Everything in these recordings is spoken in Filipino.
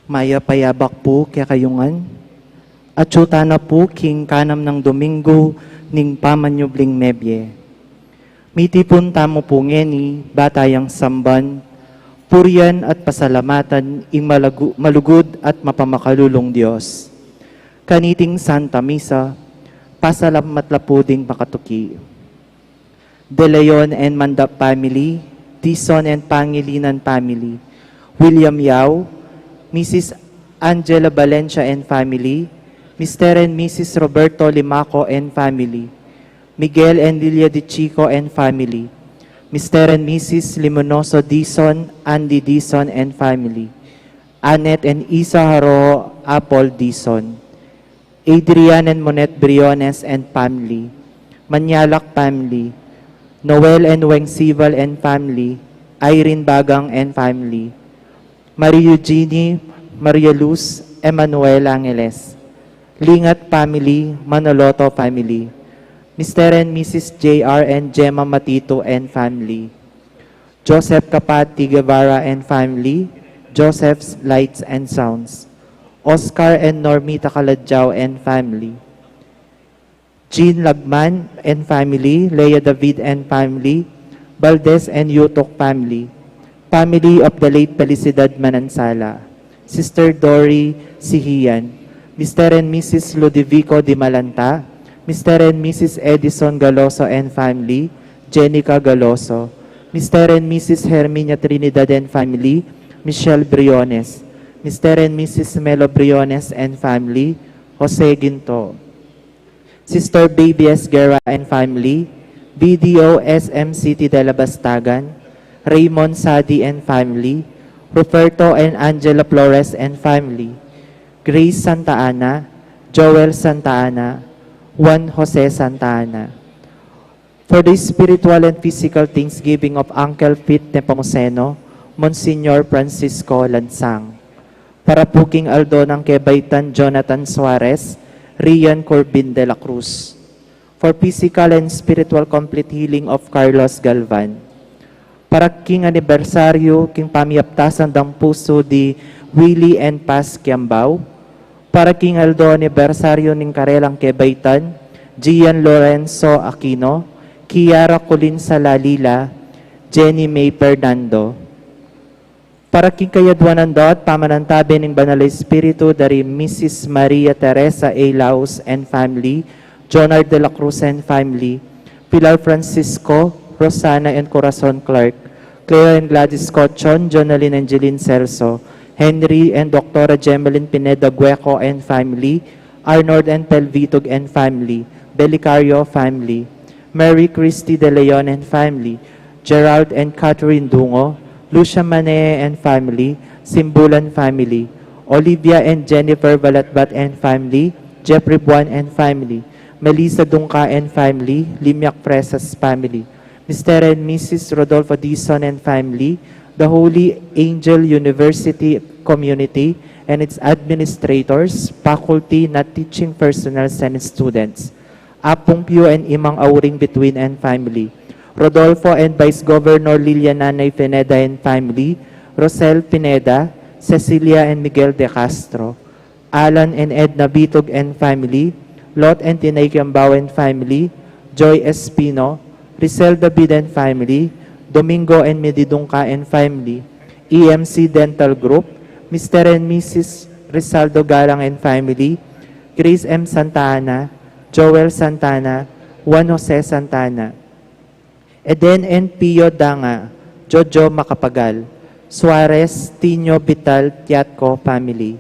Maya payabak po kaya kayungan. At syuta na po king kanam ng Domingo ning pamanyubling mebye. Mitipon tamo po ngeni batayang samban, purian at pasalamatan ing malugod at mapamakalulong Diyos. Kaniting Santa Misa, pasalamat lapuding makatuki. De Leon and Mandap family, Tison and Pangilinan family, William Yao, Mrs. Angela Valencia and family, Mr. and Mrs. Roberto Limaco and family, Miguel and Lilia Di Chico and family, Mr. and Mrs. Limonoso Dison, Andy Dison and family, Annette and Isa Haro Apple Dison, Adrian and Monet Briones and family, Manyalak family, Noel and Weng Sival and family, Irene Bagang and family, Maria Eugenie, Maria Luz, Emmanuel Angeles, Lingat family, Manoloto family, Mr. and Mrs. J.R. and Gemma Matito and family, Joseph Kapati Guevara and family, Joseph's Lights and Sounds, Oscar and Normita Kaladjao and family, Jean Lagman and family, Lea David and family, Valdez and Yutok family, family of the late Felicidad Manansala, Sister Dory Sihian, Mr. and Mrs. Ludovico Di Malanta, Mr. and Mrs. Edison Galoso and family, Jenica Galoso, Mr. and Mrs. Herminia Trinidad and family, Michelle Briones, Mr. and Mrs. Melo Briones and family, Jose Ginto, Sister Baby Esguerra and family, BDO SM City de la Bastagan, Raymond Sadi and family, Roberto and Angela Flores and family, Grace Santa Ana, Joel Santa Ana, Juan Jose Santa Ana. For the spiritual and physical thanksgiving of Uncle Pete Nepomuceno, Monsignor Francisco Lansang. Para po King Aldo ng Quebaitan Jonathan Suarez, Rian Corbin de la Cruz. For physical and spiritual complete healing of Carlos Galvan. Para King Anibersaryo, King Pamiaptasan ng Puso di Willie and Paz Kiambao. Para King Aldo Anibersaryo ng Karelang Quebaitan, Gian Lorenzo Aquino, Kiara Colin Salalila, Jenny May Fernando. Para King Kayadwanando at pamanantabi ng Banal Espiritu dari Mrs. Maria Teresa A. Laos and family, Jonard de la Cruz and family, Pilar Francisco, Rosana and Corazon Clark, Cleo and Gladys Cochon, Jonalyn and Jeline Celso, Henry and Dr. Gemelin Pineda Gueco and family, Arnold and Pelvitog and family, Belicario family, Mary Christy De Leon and family, Gerald and Catherine Dungo, Lucia Mane and family, Simbulan family, Olivia and Jennifer Balatbat and family, Jeffrey Buan and family, Melissa Dungka and family, Limyak Presas family, Mr. and Mrs. Rodolfo Dison and family, the Holy Angel University community and its administrators, faculty, not teaching personnel, and students, Apong Pio and Imang Auring Between and family, Rodolfo and Vice Governor Lilian Nanay Pineda and family, Rosel Pineda, Cecilia and Miguel De Castro, Alan and Edna Bitog and family, Lot and Tinay Kiambao and family, Joy Espino, Rizal David and family, Domingo and Medidungka and family, EMC Dental Group, Mr. and Mrs. Rizaldo Galang and family, Grace M. Santana, Joel Santana, Juan Jose Santana, Eden and Pio Danga, Jojo Macapagal, Suarez, Tino Vital, Tiatco family.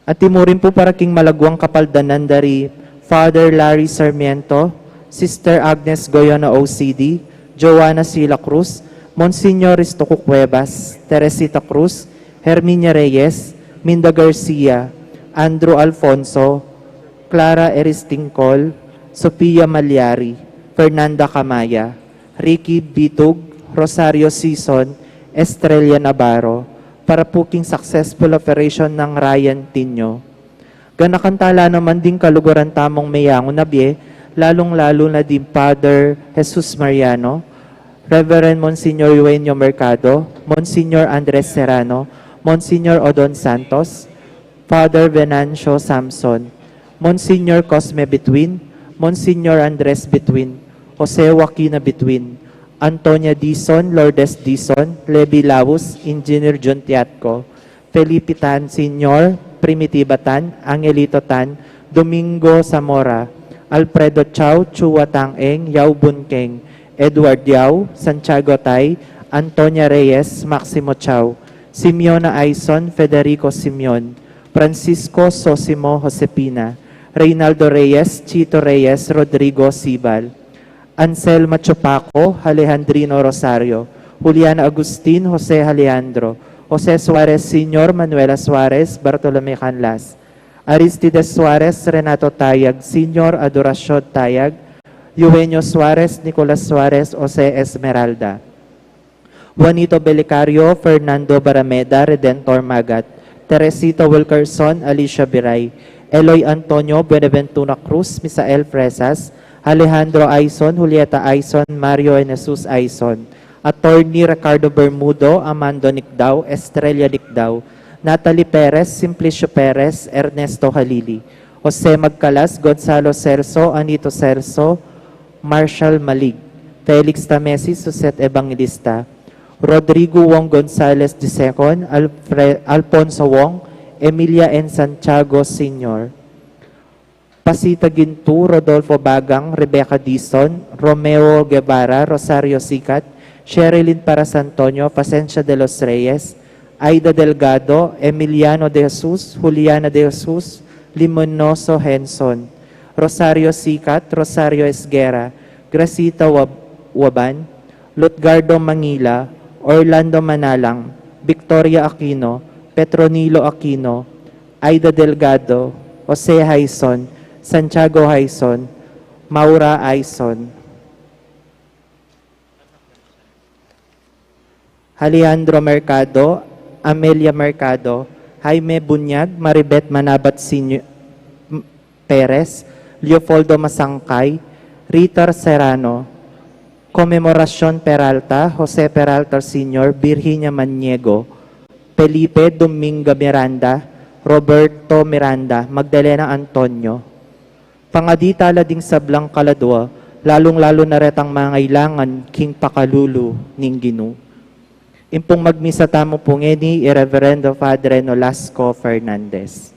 At timurin po para King Malagwang Kapaldanan dari Father Larry Sarmiento, Sister Agnes Goyona OCD, Joanna Sila Cruz, Monsignor Ristoco Cuevas, Teresita Cruz, Herminia Reyes, Minda Garcia, Andrew Alfonso, Clara Eristingcol, Sofia Malyari, Fernanda Camaya, Ricky Bitug, Rosario Sison, Estrella Navarro, para po King successful operation ng Ryan Tinyo. Ganakantala naman din kaluguran tamong mayango nabye, lalong-lalo na din Father Jesus Mariano, Reverend Monsignor Eugenio Mercado, Monsignor Andres Serrano, Monsignor Odon Santos, Father Venancio Samson, Monsignor Cosme Betwin, Monsignor Andres Betwin, Jose Joaquina Betwin, Antonia Dizon, Lourdes Dizon, Levi Laus, Engineer John Tiatco, Felipe Tan Sr., Primitiva Tan, Angelito Tan, Domingo Zamora, Alfredo Chau, Chua Tang-eng, Yao Bunkeng, Edward Yao, Santiago Tay, Antonia Reyes, Maximo Chau, Simeona Aison, Federico Simeon, Francisco Sosimo Josepina, Reynaldo Reyes, Chito Reyes, Rodrigo Sibal, Anselma Chupaco, Alejandrino Rosario, Juliana Agustin, Jose Alejandro, Jose Suarez Sr., Manuela Suarez, Bartolome Canlas, Aristides Suarez, Renato Tayag Sr., Adoracion Tayag, Eugenio Suarez, Nicolas Suarez, Jose Esmeralda, Juanito Belicario, Fernando Barameda, Redentor Magat, Teresita Wilkerson, Alicia Biray, Eloy Antonio Buenaventura Cruz, Misael Fresas, Alejandro Aison, Julieta Aison, Mario Jesus Aison, Attorney Ricardo Bermudo, Amando Nicdao, Estrella Nicdao, Natalie Perez, Simplicio Perez, Ernesto Halili, Jose Magcalas, Gonzalo Celso, Anito Celso, Marshall Malig, Felix Tamesi, Suset Evangelista, Rodrigo Wong Gonzalez II, Alfonso Wong, Emilia N. Santiago Sr., Pasita Gintu, Rodolfo Bagang, Rebecca Dizon, Romeo Guevara, Rosario Sicat, Sherilyn Paras Antonio, Pasencia de los Reyes, Aida Delgado, Emiliano de Jesus, Juliana de Jesus, Limonoso Henson, Rosario Sicat, Rosario Esguera, Gracita Waban, Lutgardo Mangila, Orlando Manalang, Victoria Aquino, Petronilo Aquino, Aida Delgado, Jose Haison, Santiago Haison, Maura Aison, Alejandro Mercado, Amelia Mercado, Jaime Bunyag, Maribet Manabat Sr. Perez, Leopoldo Masangkay, Rita Serrano, Comemorasyon Peralta, Jose Peralta Sr., Virginia Maniego, Felipe Domingo Miranda, Roberto Miranda, Magdalena Antonio. Pangadita lading sablang kaladwa, lalong-lalo na retang mangailangan, king pakalulu, ning ginu. Impong magmisa tamo pungeni, Irreverendo Padre Nolasco Fernandez.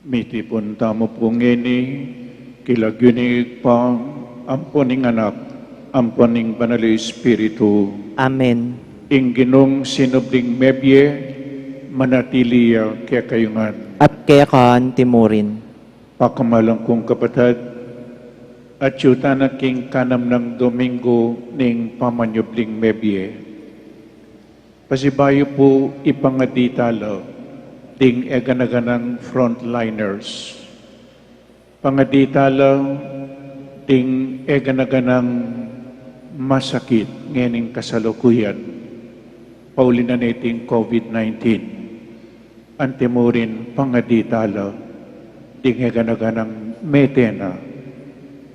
Mitipon tamo po ngeni, kilagyunig pa, amponing anak, amponing banal Espiritu, Amen. ingginong sinubling mebye, manatiliya kaya kayungan. At kaya kaan timurin. Pakamalang kong kapatid, at yuta na king kanam ng Domingo ning pamanyubling mebye. Pasibayo po ipangaditalo, ding eganaganang frontliners. Pangaditala, ding eganaganang masakit ngening kasalukuyan. Paulina nating COVID-19. Antimurin pangaditala, ding eganaganang metena.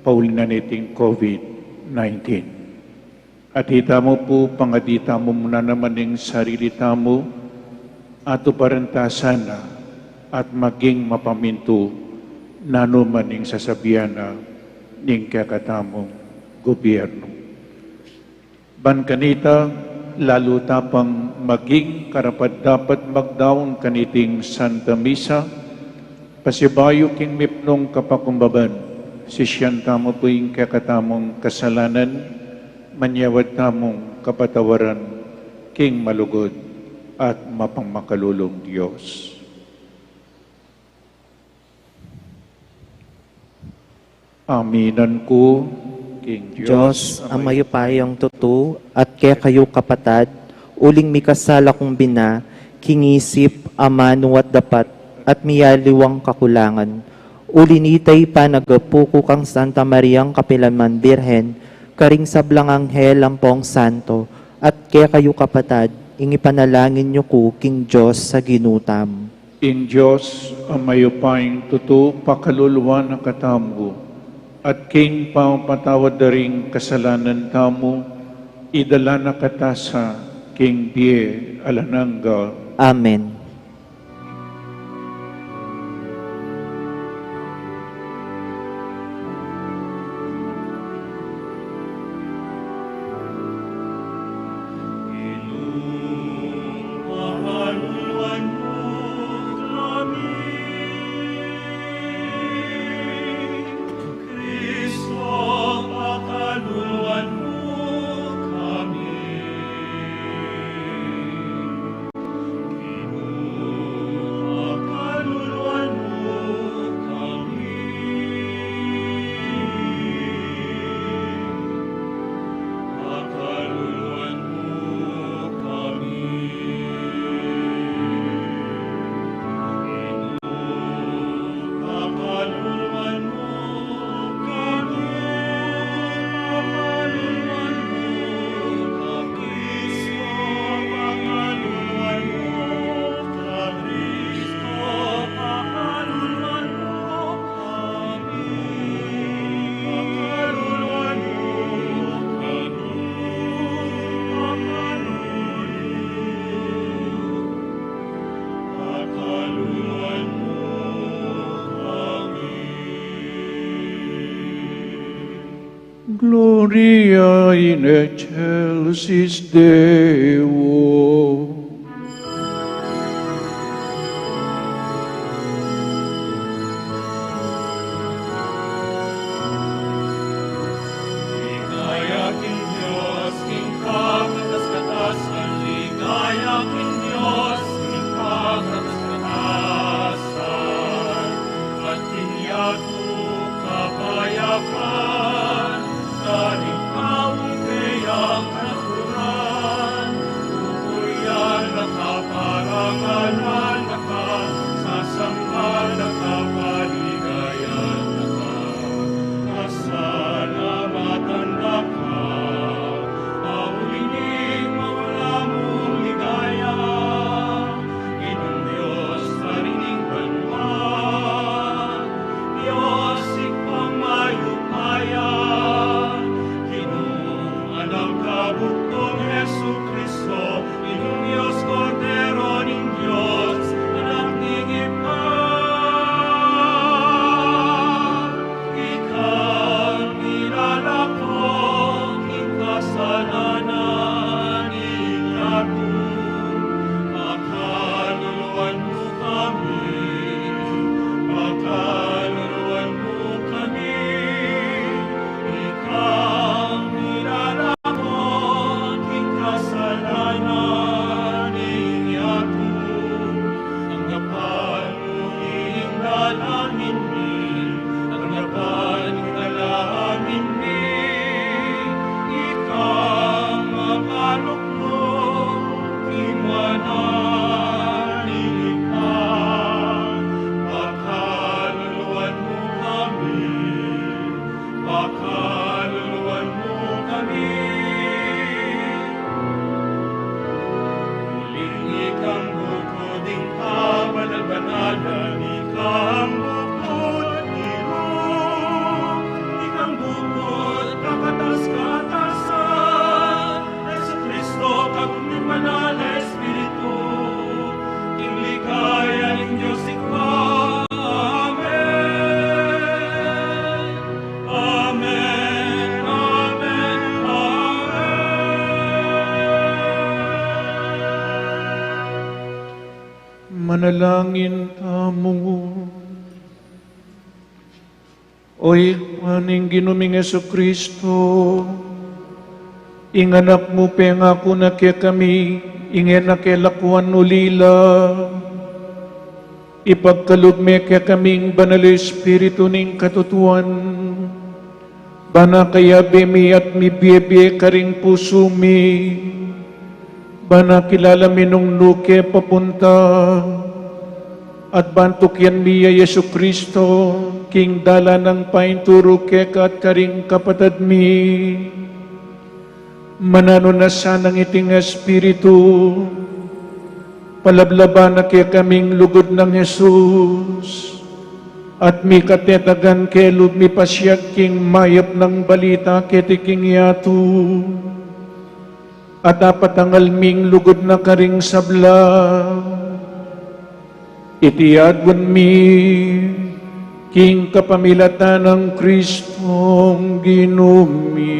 Paulina nating COVID-19. At hita mo po, pangadita mo muna naman ng sarili tamo, ato parantasan na at maging mapaminto na numaning sasabihan na ning kakatamong gobyerno. Ban kanita, lalo tapang maging karapat dapat magdaon kaniting Santa Misa, pasibayo king mipnong kapakumbaban, sisyan tamo po yung kakatamong kasalanan, manyawad tamong kapatawaran, king malugod, at mapangmakalulong Diyos. Aminan ko, King Diyos, ang mayupayong tutu, at kaya kayo kapatad, uling mikasala kong bina, kingisip, amano at dapat, at miyaliwang kakulangan. Ulinitay pa nagapuko kang Santa Mariang Kapilaman Birhen, karing sablang anghel ang pong santo, at kaya kayo kapatad, ingipanalangin niyo ko, King Diyos, sa ginutam. In Diyos, ang mayupayong tutu, pakaluluwa na katamo, at king pampatawad na ring kasalanan tamo, idala na katasa, King Bie Alananga. Amen. Gloria in excelsis Deo. Ligaya king Diyos, king kapatas-katasan, ligaya king Diyos, king kapatas-katasan, at kinyato kapayapan, daring kawang kayang naturan, Manalangin tamo. Oy, paning ginuming Kristo, inganak mo pengako na kaya kami, ingin na kaya lakuan ulila, ipagkalugme kaya kaming banal Espiritu ning katutuan, bana kaya bemi at mibiyebe karing puso mi, bana kilala minong nuke papunta, at bantuk yan miya Yesu Kristo, king dala ng painturo keka at karing kapatad mi, manano na sanang iting Espiritu, palablaban na kaya kaming lugod ng Jesus, at mi katetagan kelub mi pasyag king mayap ng balita ketiking yatu, at apatangal ming lugod na karing sabla, itiadwan mi, king kapamilatan ng Kristong ginumi.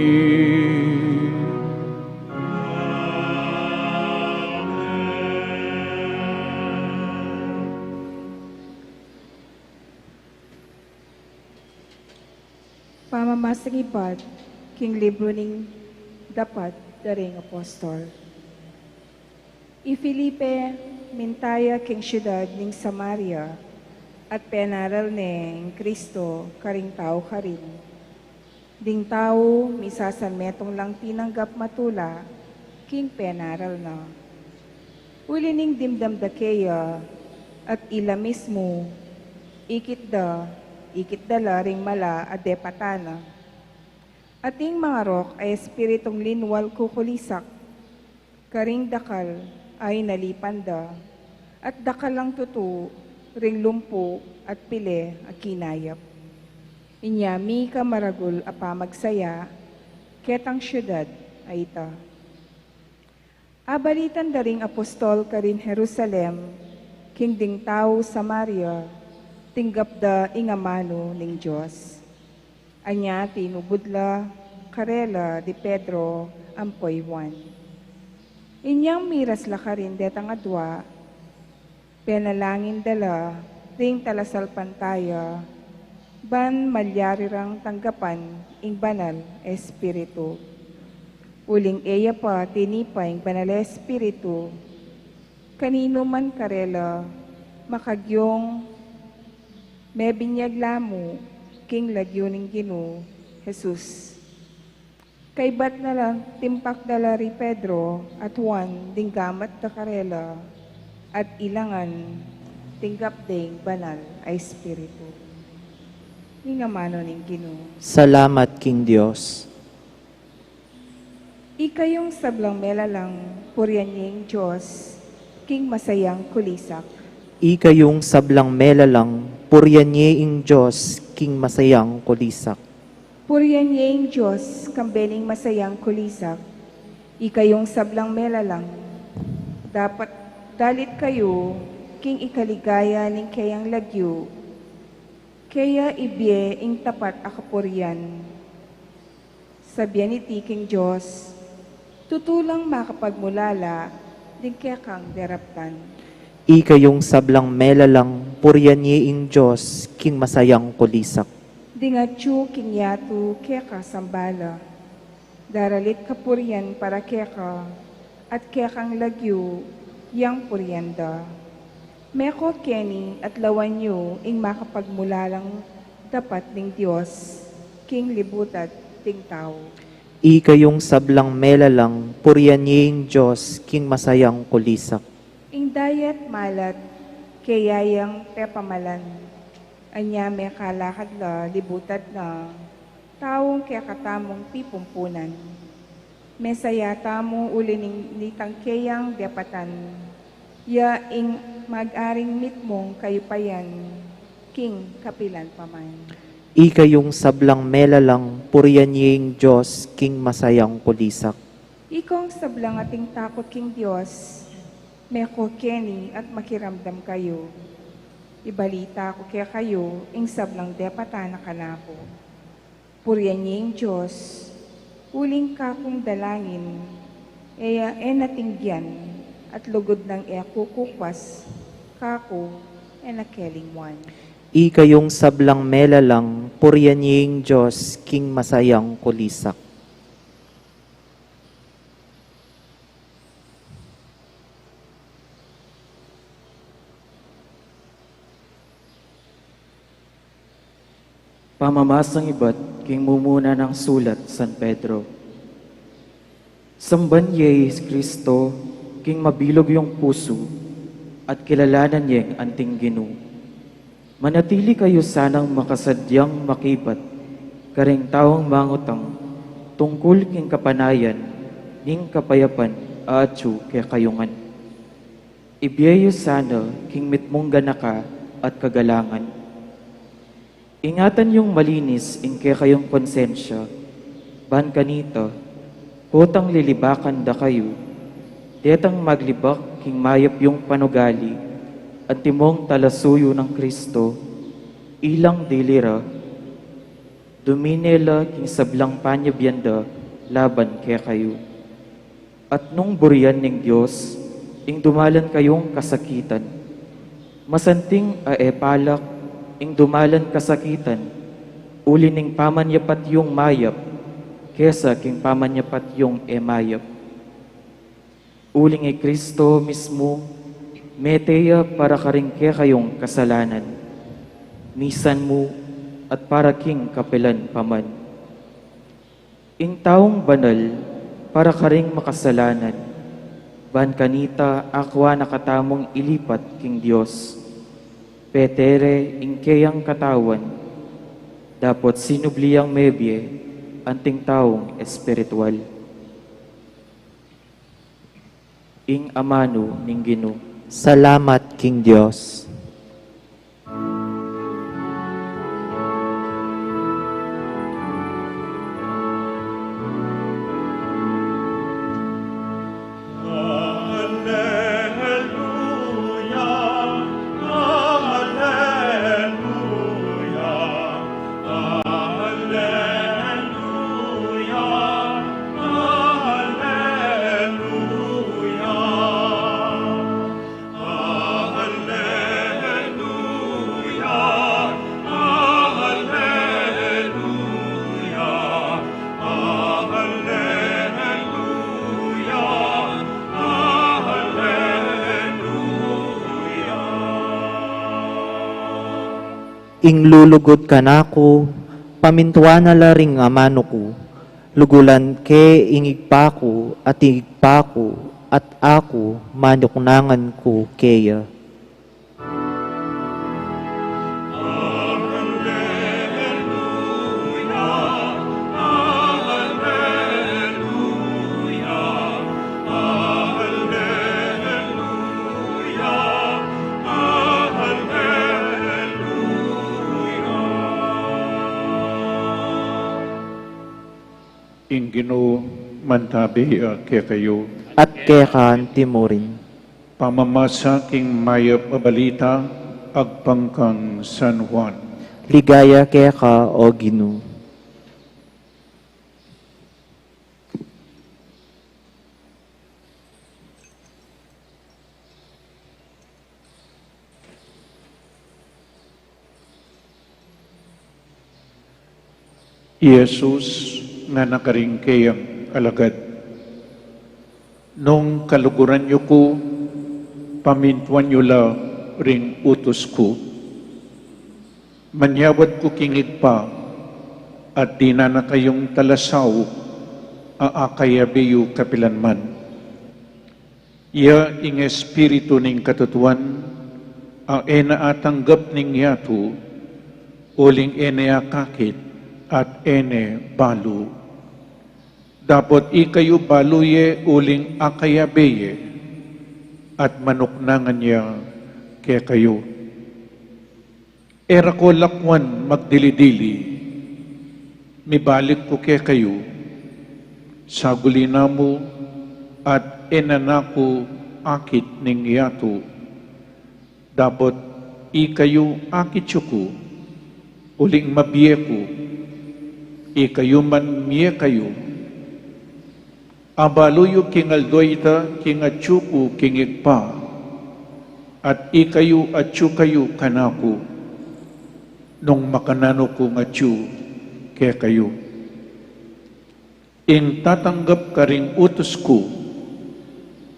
Pamamasagipat, king libro ning dapat daring apostol. I Felipe, mintaya king syudad ning Samaria, at penaral ning Kristo karing tao karin. Ding tao, misasan metong lang tinanggap matula, king penaral na. Uli ning dimdam da kaya, at ila mismo, ikit dala ring mala at depatana. Ating mga rok ay espiritong linwal kukulisak, karing dakal ay nalipanda, at dakal lang tutu, ring lumpo at pile a kinayap. Inyami ka maragul apamagsaya, ketang syudad ay ita. Abalitan daring apostol karin Jerusalem, king ding tao Samaria, tinggap da ingamano ning Diyos. Anya tinubudla, karela di Pedro, ampoy Juan. Inyang miras la karin detang adwa, penalangin dala, ring talasal pantaya, ban malyarirang tanggapan, ing banal espiritu. Uling eya pa, tinipay, ing banal espiritu, kanino man karela, makagyong, mebinyag lamu, king lagyo ning Gino, Jesus. Kaybat na lang, timpak dala ri Pedro, at Juan, dinggamat da karela, at ilangan tinggap ding banal ay espiritu. Ningamano ning Ginoo. Salamat, King Diyos. Ikayong sablang melalang puryanyeng Diyos, king masayang kulisak. Ikayong sablang melalang, puryanyeing Diyos, king masayang kulisak. Puryanyeng Diyos, kambeling masayang kulisak. Ikayong sablang melalang, dapat dalit kayo, king ikaligaya ning kayang lagyo, kaya ibye ing tapat akapuryan. Sabyan iti king Diyos, tutulang makapagmulala, din kaya kang deraptan. Ikayong sablang melalang, puryanyeing Diyos, king masayang kulisak. Dingatyo king yatu kaya ka sambala, daralit kapuryan para kaya ka, at kaya kang lagyo, yang puryanda. Meko keni at lawan nyo ing makapagmulalang dapat ning Diyos, king libutat ting tao. Ikayong sablang melalang, puryanyeing Diyos, king masayang kulisak. Ing dayat malat, kayayang tepamalan, anya may kalakad la libutat na, taong kaya katamong pipumpunan. Mesaya tamo uli ning nitangkeyang depatan, ya ing mag-aring mitmong kayupayan, king kapilan paman. Ikayong sablang melalang, puryanyeing Diyos, king masayang kulisak. Ikong sablang ating takot king Diyos, meko keni at makiramdam kayo. Ibalita ko kaya kayo, ing sablang depatan na kanapo. Puryanyeng Diyos, uling kakong dalangin, eya enatingyan at lugod ng kukukwas, kako, and a keling one. Ikayong sablang melalang, puryanying Diyos, king masayang kulisak. Pamamasang iba't king mumuna ng sulat San Pedro. Samban Yesus Kristo, king mabilog yung puso, at kilalanan niyang anting Ginoo. Manatili kayo sanang makasadyang makibat, karing taong mangutang, tungkol king kapanayan, ning kapayapan, aatsu kaya kayungan. Ibiyayo sana king mitmong ganaka at kagalangan. Ingatan yung malinis ing kaya kayong konsensya, ban kanita, hutang lilibakan da kayo, detang maglibak king mayap yung panugali, at timong talasuyo ng Kristo, ilang dilira, duminela king sablang panyabyanda, laban kaya kayo. At nung burian ng Diyos, ing dumalan kayong kasakitan, masanting aepalak, ing dumalan kasakitan, uli ning pamanyapat yung mayap, kesa king pamanyapat yung emayap. Uling ay Kristo mismo, meteya para karing kaya kayong kasalanan, misan mo at para king kapelan paman. Ing taong banal, para karing makasalanan, ban kanita akwa nakatamong ilipat king Diyos. Petere ingkeyang katawan, dapat sinubliyang mebye, anting taong espiritual. Ing amano ning Ginoo. Salamat, King Diyos. Ing lulugod ka nako, pamintuan na laring amano ko, lugulan ke ingigpa ko at igpa ko, at ako manuknangan ko keya. Ing Ginoo mantabi kaya kayo, At kekan timurin. pamamasa king mayap a balita, agpangkang San Juan. Ligaya keka o Ginoo. Jesus nga nakaringkayang alagad. Nung kaluguran niyo ko, pamintuan niyo la ring utos ko. Manyawad ko kingig pa, at di na kayong talasaw, aakayabiyo kapilanman. Iya ing espiritu ning katutuan, ang ena atanggap ning yato, uling ene akakit, at ene balu. Dapat ikayo baluye uling akayabeye at manuknangan niya kaya kayo. Era ko lakwan magdilidili, mibalik ko kaya kayo, saguli na mo at enanako akit ning yato. Dapat ikayo akit ko, uling mabiye ko, ikayo man miye kayo, abaluyo king aldoita, king atsuku, king igpa, at ikayo atyo kayo kanako, nung makanano ko atyo kaya kayo. Ing tatanggap ka ring utos ko,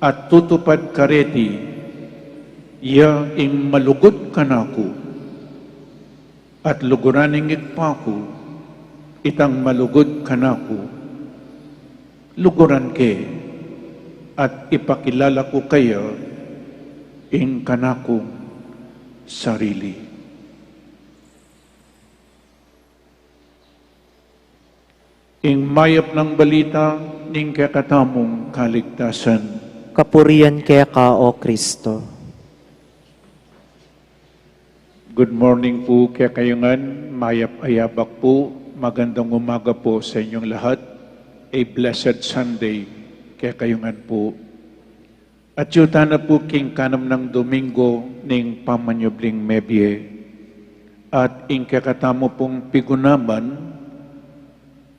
at tutupad kareti, iya ing malugod kanako, at luguraning igpa ko, itang malugod kanako, luguran ke, at ipakilala ko kayo, ing kanakong sarili. Ing mayap ng balita, ning kakatamong kaligtasan. Kapurian kaya ka, O Kristo. Good morning po kaya kayungan, mayap ayabak po, magandang umaga po sa inyong lahat. A blessed Sunday kaya kayungan po. At yuta na po king kanam ng Domingo ning pamanyobling mebye. At ing kakatamo pong pigunaman,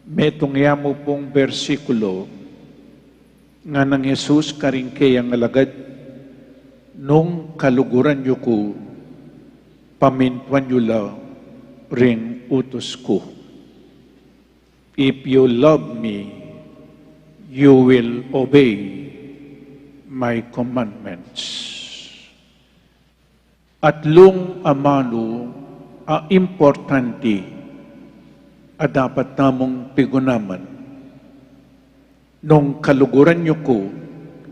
metong yamo pong bersikulo nga ng Jesus karingke ang alagad nung kaluguran yu ko, pamintuan yu la ring utos ko. If you love me, you will obey my commandments. At lung amano a importante a dapat namong pigunaman nung kaluguran niyo ko,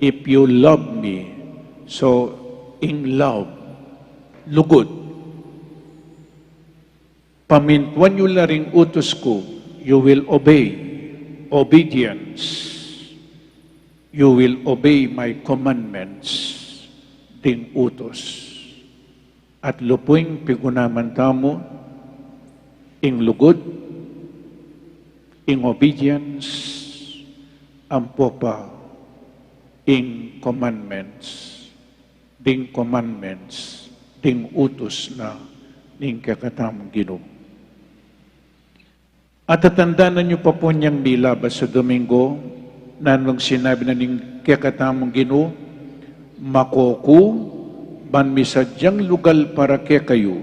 if you love me, so in love, lugod. Pamintuan niyo la ring utos ko, you will obey, obedience. You will obey my commandments, ding utos. At lupuing pigunaman tamo, ing lugod, ing obedience, ampo pa, ing commandments, ding utos na ning kakatamang Ginoo. At tatandaan niyo pa po niyang milabas sa Domingo, na nung sinabi na ning kakatamang Ginoo, makoku, banmisadyang lugal para kaya kayo,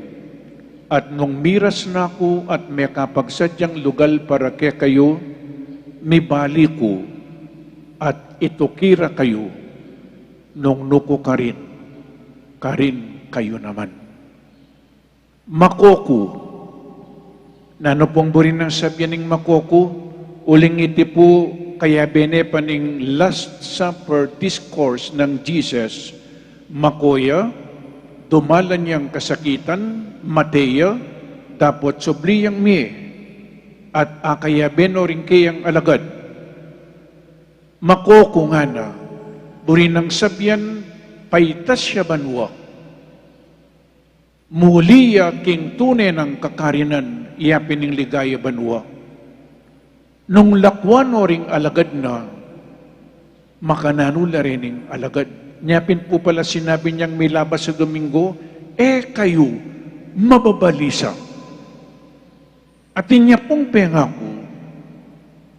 at nung miras na ko at may kapagsadyang lugal para kaya kayo, mibali ko, at itukira kayo, nung nuko karin kayo naman. Makoku, na ano pong burin ng sabyan ng makoku, uling iti po, kaya bene paning Last Supper discourse ng Jesus, makoya, dumalan niyang kasakitan, mateya, tapos sobliyang mi, at akaya beno rin kayang alagad. Makoko nga na, burin ng sabyan, paitas siya banwa. Muliya king tunay ng kakarinan, iyapin ng ligaya banwa. Nung lakwan o ring alagad na, makananula rin ng alagad. Nyapin po pala sinabi niyang may labas sa Domingo, kayo, mababalisa. At inya pong pengako,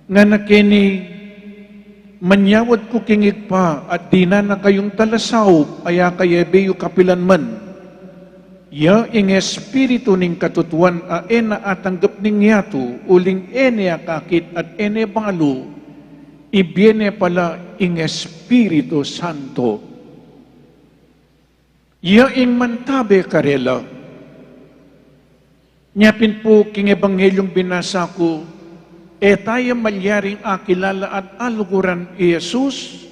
nga nakini, manyawad ko kingig pa, at di na kayong talasaw, aya kaya beyo kapilan man. Ya ing espiritu ning katutuan a ena atanggap ning yato uling ene akakit at ene balo ibiene pala ing Espiritu Santo. Ya ing mantabe karela. Nyapin po king ebanghelyong binasa ko, tayo malyaring akilala at aluguran Jesus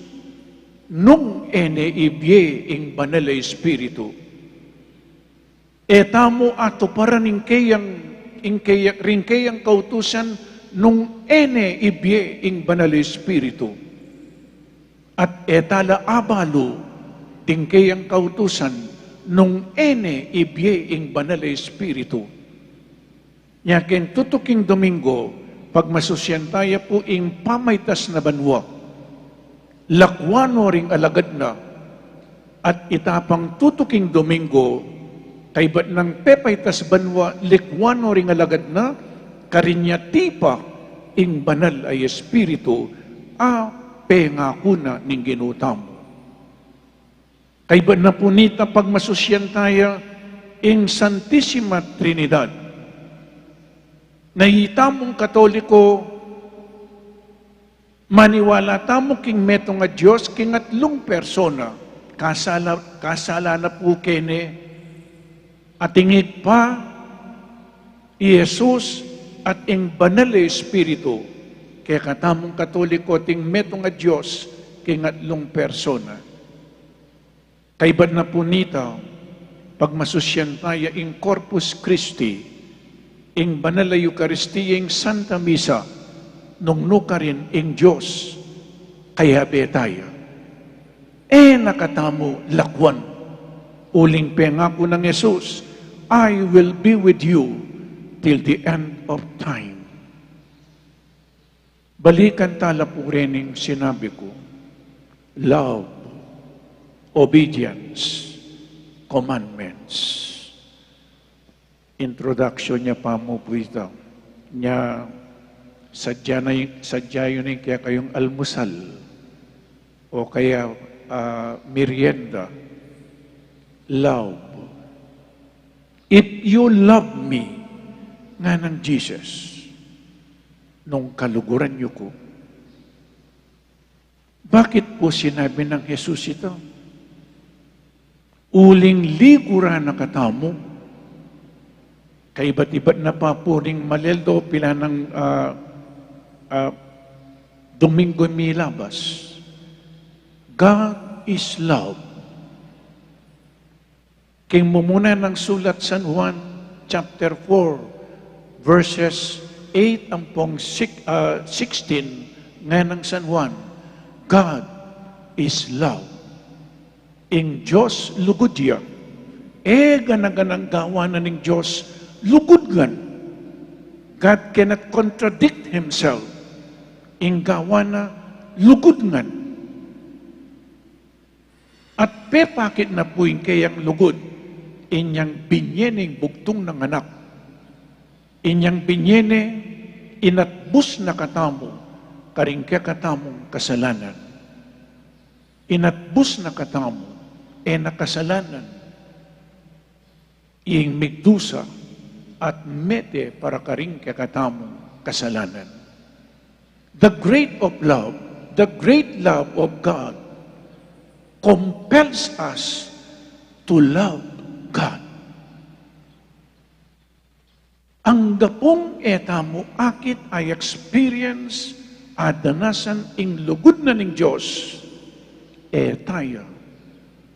nung ene ibye ing banal na Espiritu. Tamo ato para rin kayang kautusan nung ene ibye ing banal Espiritu. At etala abalo ting kayang kautusan nung ene ibye ing banal Espiritu. Nyakin tutuking Domingo, pag masusyan tayo po ing pamaytas na banwa, lakwano ring alagad na, at itapang tutuking Domingo, kaybat ng pepaytas banwa, likwano ring alagad na, karinya tipa, ing banal ay Espiritu, pengako na ning ginutamo. Kay ba na punita pagmasusyan tayo in Santissima Trinidad. Nahita mong Katoliko, maniwala tamo king meto nga Diyos, king atlong persona, kasala na po kene, at ingig pa, Jesus at ing banal na Espiritu, kaya katamong Katoliko, ting meto nga Diyos, king atlong persona. Kaibad na po nita, pag masusyan tayo in Corpus Christi, ing banal na Eucharistia, ing Santa Misa, nung nuka rin ing Diyos, kaya be tayo. Nakatamo lakwan, uling pengako ng Jesus, I will be with you till the end of time. Balikan tala po rin sinabi ko, love, obedience, commandments. Introduction niya pa mo po ito. Niya, sadya yun kaya kayong almusal o kaya merienda. Love. If you love me, nga ng Jesus, nung kaluguran niyo ko, bakit po sinabi ng Jesus ito? Uling ligura na katamo, kaiba't-iba't na papuring maleldo pila ng Domingo Milabas. God is love. King mumuna ng sulat San Juan, chapter 4, verses 8 ampong 16, nga ng San Juan, God is love. Ing Diyos lugod yan. Ganaganang gawa na ng Diyos lugod gan. God cannot contradict Himself. Ing gawa na lugod ngan. At pepakit na po yung kayang lugod, inyang binyening bugtong ng anak. Inyang binyene, inatbus na katamo, karing katamong kasalanan. Inatbus na katamo, nakasalanan. Iying migdusa at mete para karing katamong kasalanan. The great love of God compels us to love God. Ang gapong etamo akit ay experience adanasan ing lugod na ning Diyos tayo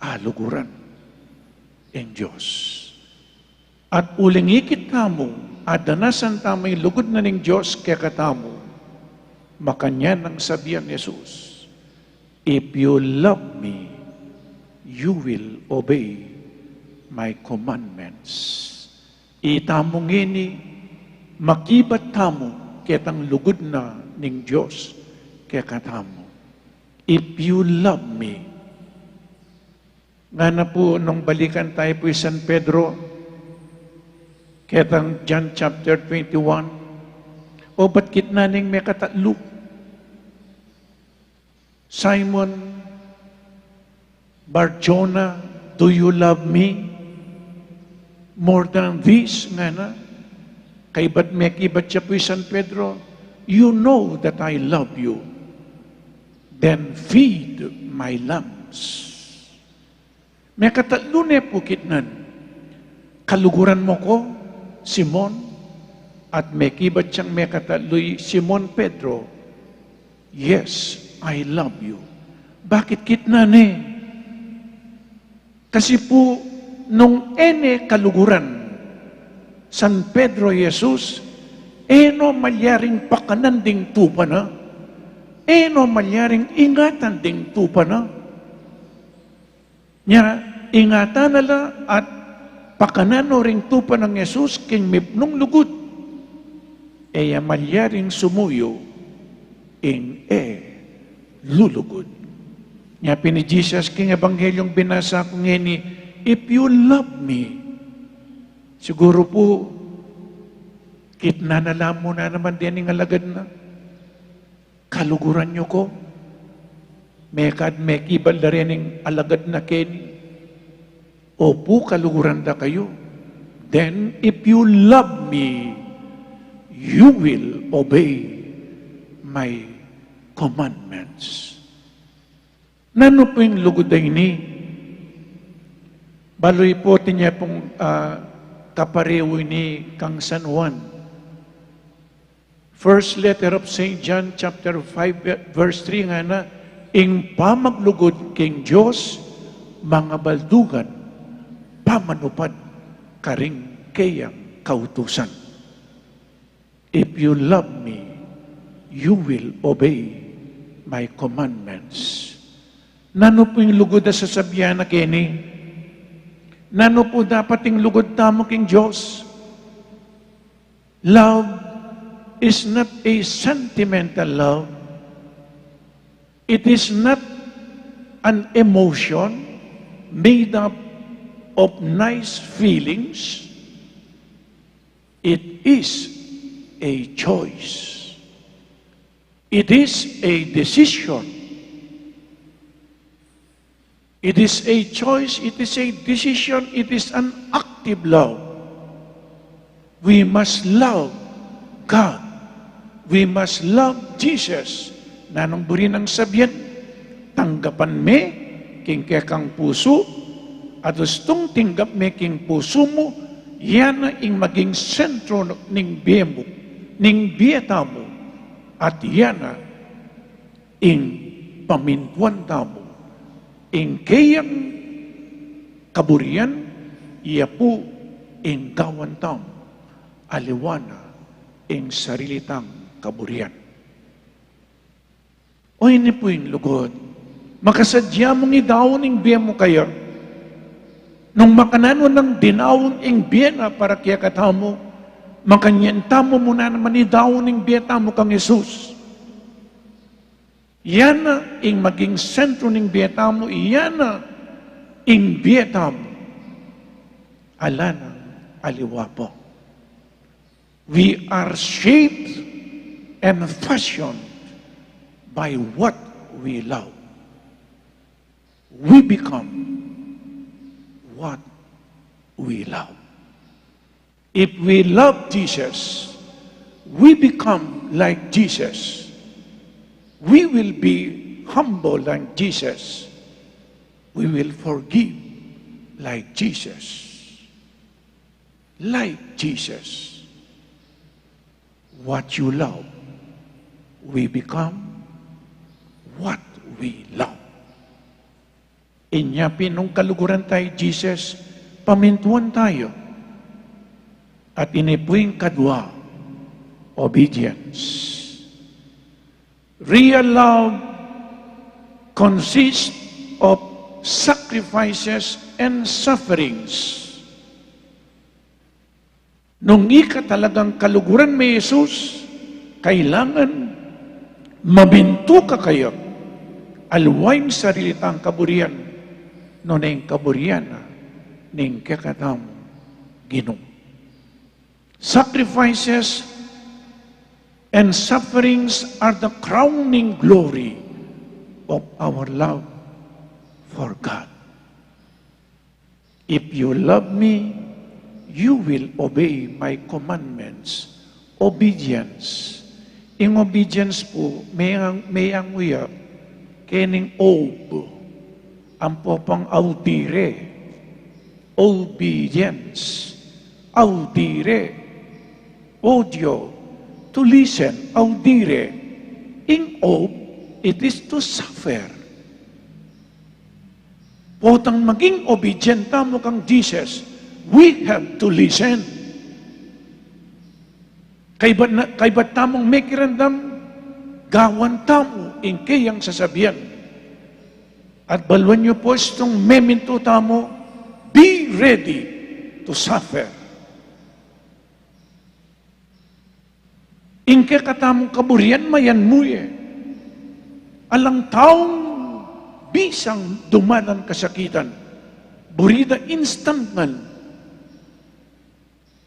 aluguran ing Diyos. At uling ikit tamo adanasan tamo ing lugod na ning Diyos kaya katamo makanya nang sabihan Jesus, if you love me, you will obey my commandments. Itamong ini, makibat tamo, kitang lugod na ning Diyos, kaya katamo. If you love me, nga na po, nung balikan tayo po San Pedro, kitang John chapter 21, o ba't kitnaning may katatlo? Simon, Barjona, do you love me? More than this, nga na. Kay ba't may kibat siya po San Pedro? You know that I love you. Then feed my lambs. May katatlo na po kitnan. Kaluguran mo ko, Simon, at may kibat siyang may kataloy, Simon Pedro. Yes, I love you. Bakit kitnan Kasi po, nung kaluguran, San Pedro Jesus, malyaring pakanan ding tupa na, malyaring ingatan ding tupa na. Nya, ingatan nala at pakanan o ring tupa ng Jesus, king mipnong lugod, malyaring sumuyo, lulugod. Nya, pini Jesus, king ebanghelyong binasa ko ngini, if you love me, siguro po, kitnanalam mo na naman din ang alagad na. Kaluguran nyo ko. Mekad mekibal na rin ang alagad na keni. Opo, kaluguran da kayo. Then, if you love me, you will obey my commandments. Nano po yung lugod na ini? Baloy po niya pong kapareho ni Kang San Juan. First letter of St. John chapter 5 verse 3 nga na, ing pamaglugod king Diyos, mga baldugan, pamanupad, karing kayang kautusan. If you love me, you will obey my commandments. Nano po yung lugod na sasabihan na kini? Nano po dapat yung lugod tamo king Diyos? Love is not a sentimental love. It is not an emotion made up of nice feelings. It is a choice. It is a decision. It is a choice, it is a decision, it is an active love. We must love God. We must love Jesus. Nanong buri ng sabihin, tanggapan me, king kekang puso, at gustong tinggap me king puso mo, yan na ing maging sentro ning biye mo, ning biyeta mo, at yan na ing pamintuan tamo. Ing kayang kaburian, iya po ing gawan tamo, aliwana ing sarilitang kaburian. O ini po yung lugod. Makasadya mong idawon ing biya mo kayo. Nung makanano ng dinawon ing biya na para kaya katamo, makanyenta mo muna naman idawon ing biya tamo kang Jesus. Yan na ing maging sentro ning biya tamo, yan na ing biya tamo. Ala ng aliwa po. We are shaped and fashioned by what we love. We become what we love. If we love Jesus, we become like Jesus. We will be humble like Jesus. We will forgive like Jesus. Like Jesus. What you love, we become what we love. Inyapin nung kaluguran tayo, Jesus, pamintuan tayo. At inipuing kadwa, obedience. Real love consists of sacrifices and sufferings. Nung ika talagang kaluguran may Jesus, kailangan mabinto ka kayo. Alwain sarilitang kaburian, no na yung kaburian na ning kakatang Ginoo. Sacrifices and sufferings are the crowning glory of our love for God. If you love me, you will obey my commandments. Obedience. In obedience po, may ang uya, kening ob, ang popang audire. Obedience. Audire. Audio. To listen, audire. In ob, it is to suffer. Potang maging obedient mo kang Jesus, we have to listen. Kay ba't tamong may kirandam, gawan tamo, in kayang sasabihan. At balwan nyo po itong meminto tamo, be ready to suffer. Ingke katamong kaburian mayan mo alang taong bisang dumanan kasakitan, burida instant man,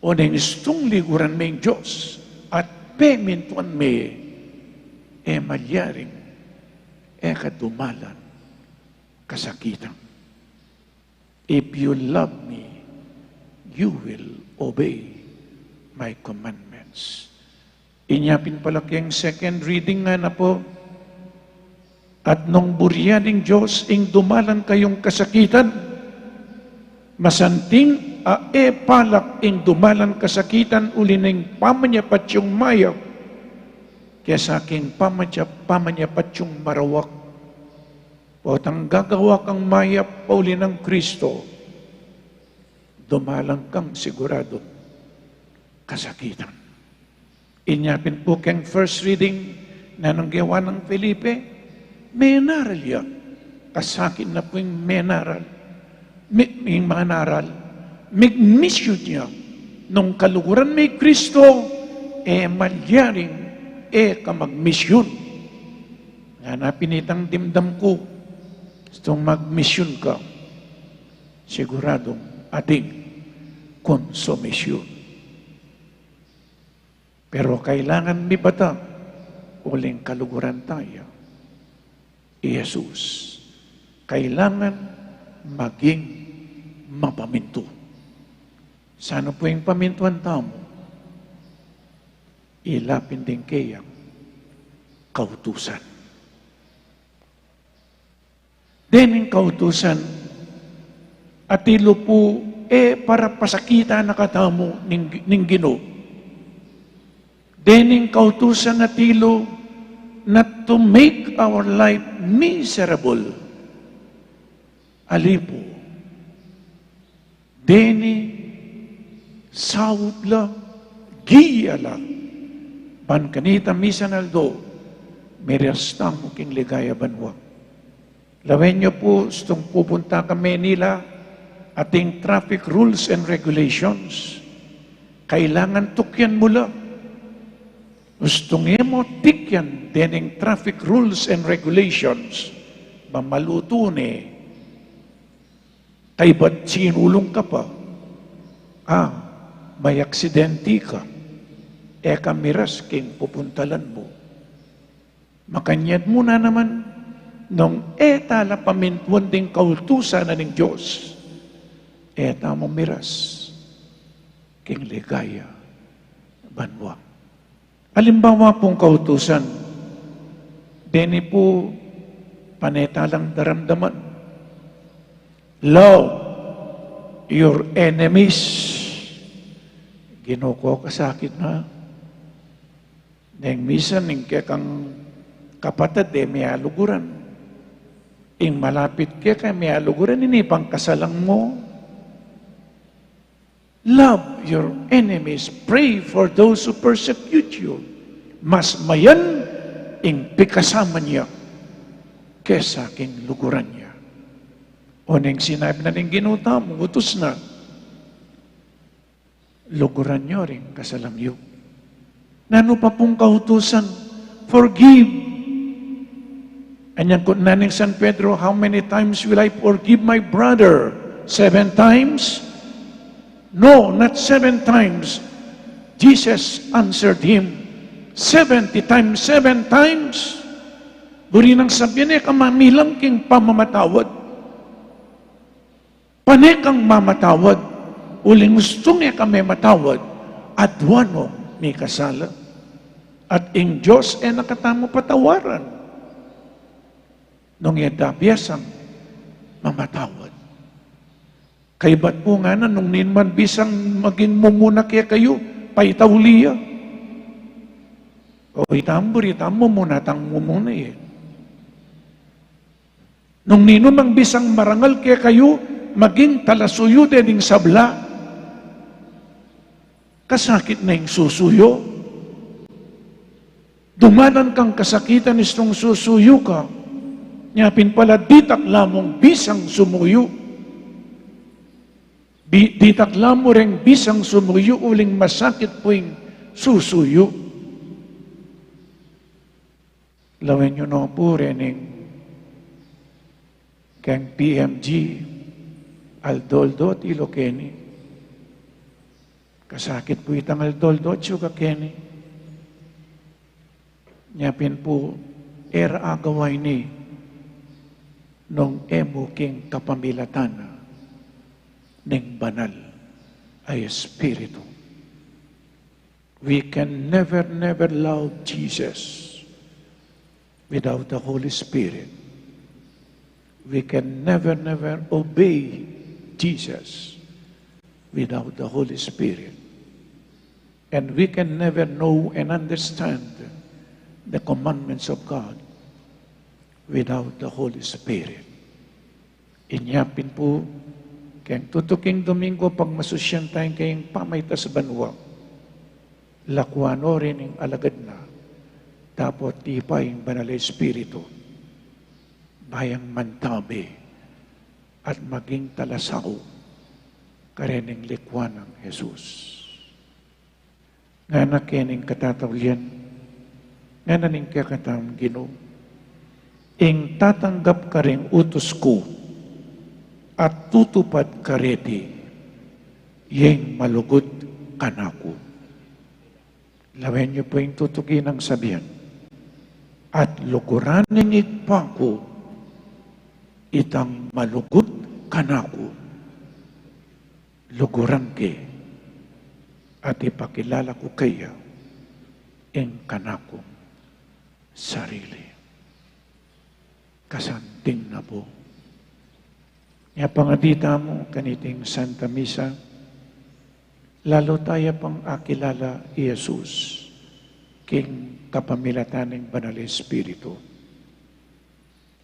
o nang istong liguran may Diyos, at pemintuan may, malyaring, kadumalan kasakitan. If you love me, you will obey my commandments. Inyapin palaki ang second reading nga na po. At nung buryaning Diyos, ing dumalan kayong kasakitan, masanting palak ing dumalan kasakitan, ulining pamanyapat yung mayap, kaya sa aking pamanyapat yung marawak. O tang gagawa kang mayap, pauli ng Kristo, dumalang kang sigurado kasakitan. Inyapin po kang first reading na nang gawa ng Felipe, menaral yan. Kasakin na po yung menaral. May manaral. Mig-mission niya. Nung kaluguran may Kristo, malyaring, kamag-mission. Hanapin itang dimdam ko. Gustong mag-mission ka. Siguradong ating konsumisyon. Pero kailangan may bata, uling kaluguran tayo. Jesus, kailangan maging mapaminto. Sana po yung pamintuan tamo, ilapin din kayang kautusan. Din yung kautusan, atilo po, para pasakita na katamo ning Ginoo. Din yung kautusan atilo, not to make our life miserable. Alipo. Deni, sawut la, giyala. Ban kanita misan aldo, meriastang mo king ligaya banwa. Lawen niyo po, gustong pupunta kami nila, ating traffic rules and regulations. Kailangan tukyan mo lang. Gustong mo tikyan dening traffic rules and regulations, mamaluto ni, kay ba't sinulong ka pa? May aksidente ka, kamiras king pupuntalan mo. Makanyad mo na naman, nung tala pamintuan ding kautusan na ng Diyos, mo miras, king ligaya, banwa. Halimbawa pong kautusan, deni po panetalang daramdaman. Love your enemies. Ginoko ka sa akin na. Neng misan, ning kang kapatid, may aluguran. Ing malapit kaya may aluguran, inipang kasalang mo. Love your enemies. Pray for those who persecute you. Mas mayan ing pikasama niya kesa king luguran niya. O neng sinabi na ning ginuta mo, utos na, luguran niyo rin kasalamyo. Nano pa pong kautusan? Forgive. Anyan ko naning San Pedro, how many times will I forgive my brother? 7 times? No, not 7 times. Jesus answered him, 70 times, 7 times. Buri nang sabihin kamamilang king pamamatawad. Panekang mamatawad. Uling gustong kami matawad. Adwano may kasala. At ing Diyos nakatamo patawaran. Nung yadabiyasang mamatawad. Kay ba't po nga na, nung ninman bisang maging mumuna kaya kayo, paitauliya. O itam mumuna, tang mumuna eh. Nung ninumang bisang marangal kaya kayo, maging talasuyo din sabla. Kasakit na yung susuyo. Dumanan kang kasakitan istong susuyo ka. Nyapin pala, ditak lamong bisang sumuyo. Ditakla mo rin bisang sumuyo, uling masakit po yung susuyo. Lawin nyo na po rin kang PMG Aldoldo at Iloceni. Kasakit po itang Aldoldo at Sugakeni. Nyapin po, agaway ni nung emo king kapamilatana. ning banal ay Espiritu. We can never love Jesus without the Holy Spirit. We can never obey Jesus without the Holy Spirit. And we can never know and understand the commandments of God without the Holy Spirit. Inyapin po, kayang tutuking Domingo, pag masusyan tayong kayong pamayta sa banwa, lakwano rin ang alagad na, tapos tipay ang banal Espiritu, bayang mantabi, at maging talasaw, karening likwan ng Jesus. Nga na kening katatawyan, nga na ning kakatawang Ginoo, ing tatanggap ka rin utos ko, at tutupad ka reti, yung malugod kanako. Lawen niyo po yung tutukin ng sabihan, at lukuran ng igpako, itang malugod kanako, luguran ke, at ipakilala ko kaya, ing kanakong sarili. Kasanting na po. Nga pangadita mo, kaniting Santa Misa, lalo tayo pang akilala Jesus, king kapamilatan ng Banal Espiritu.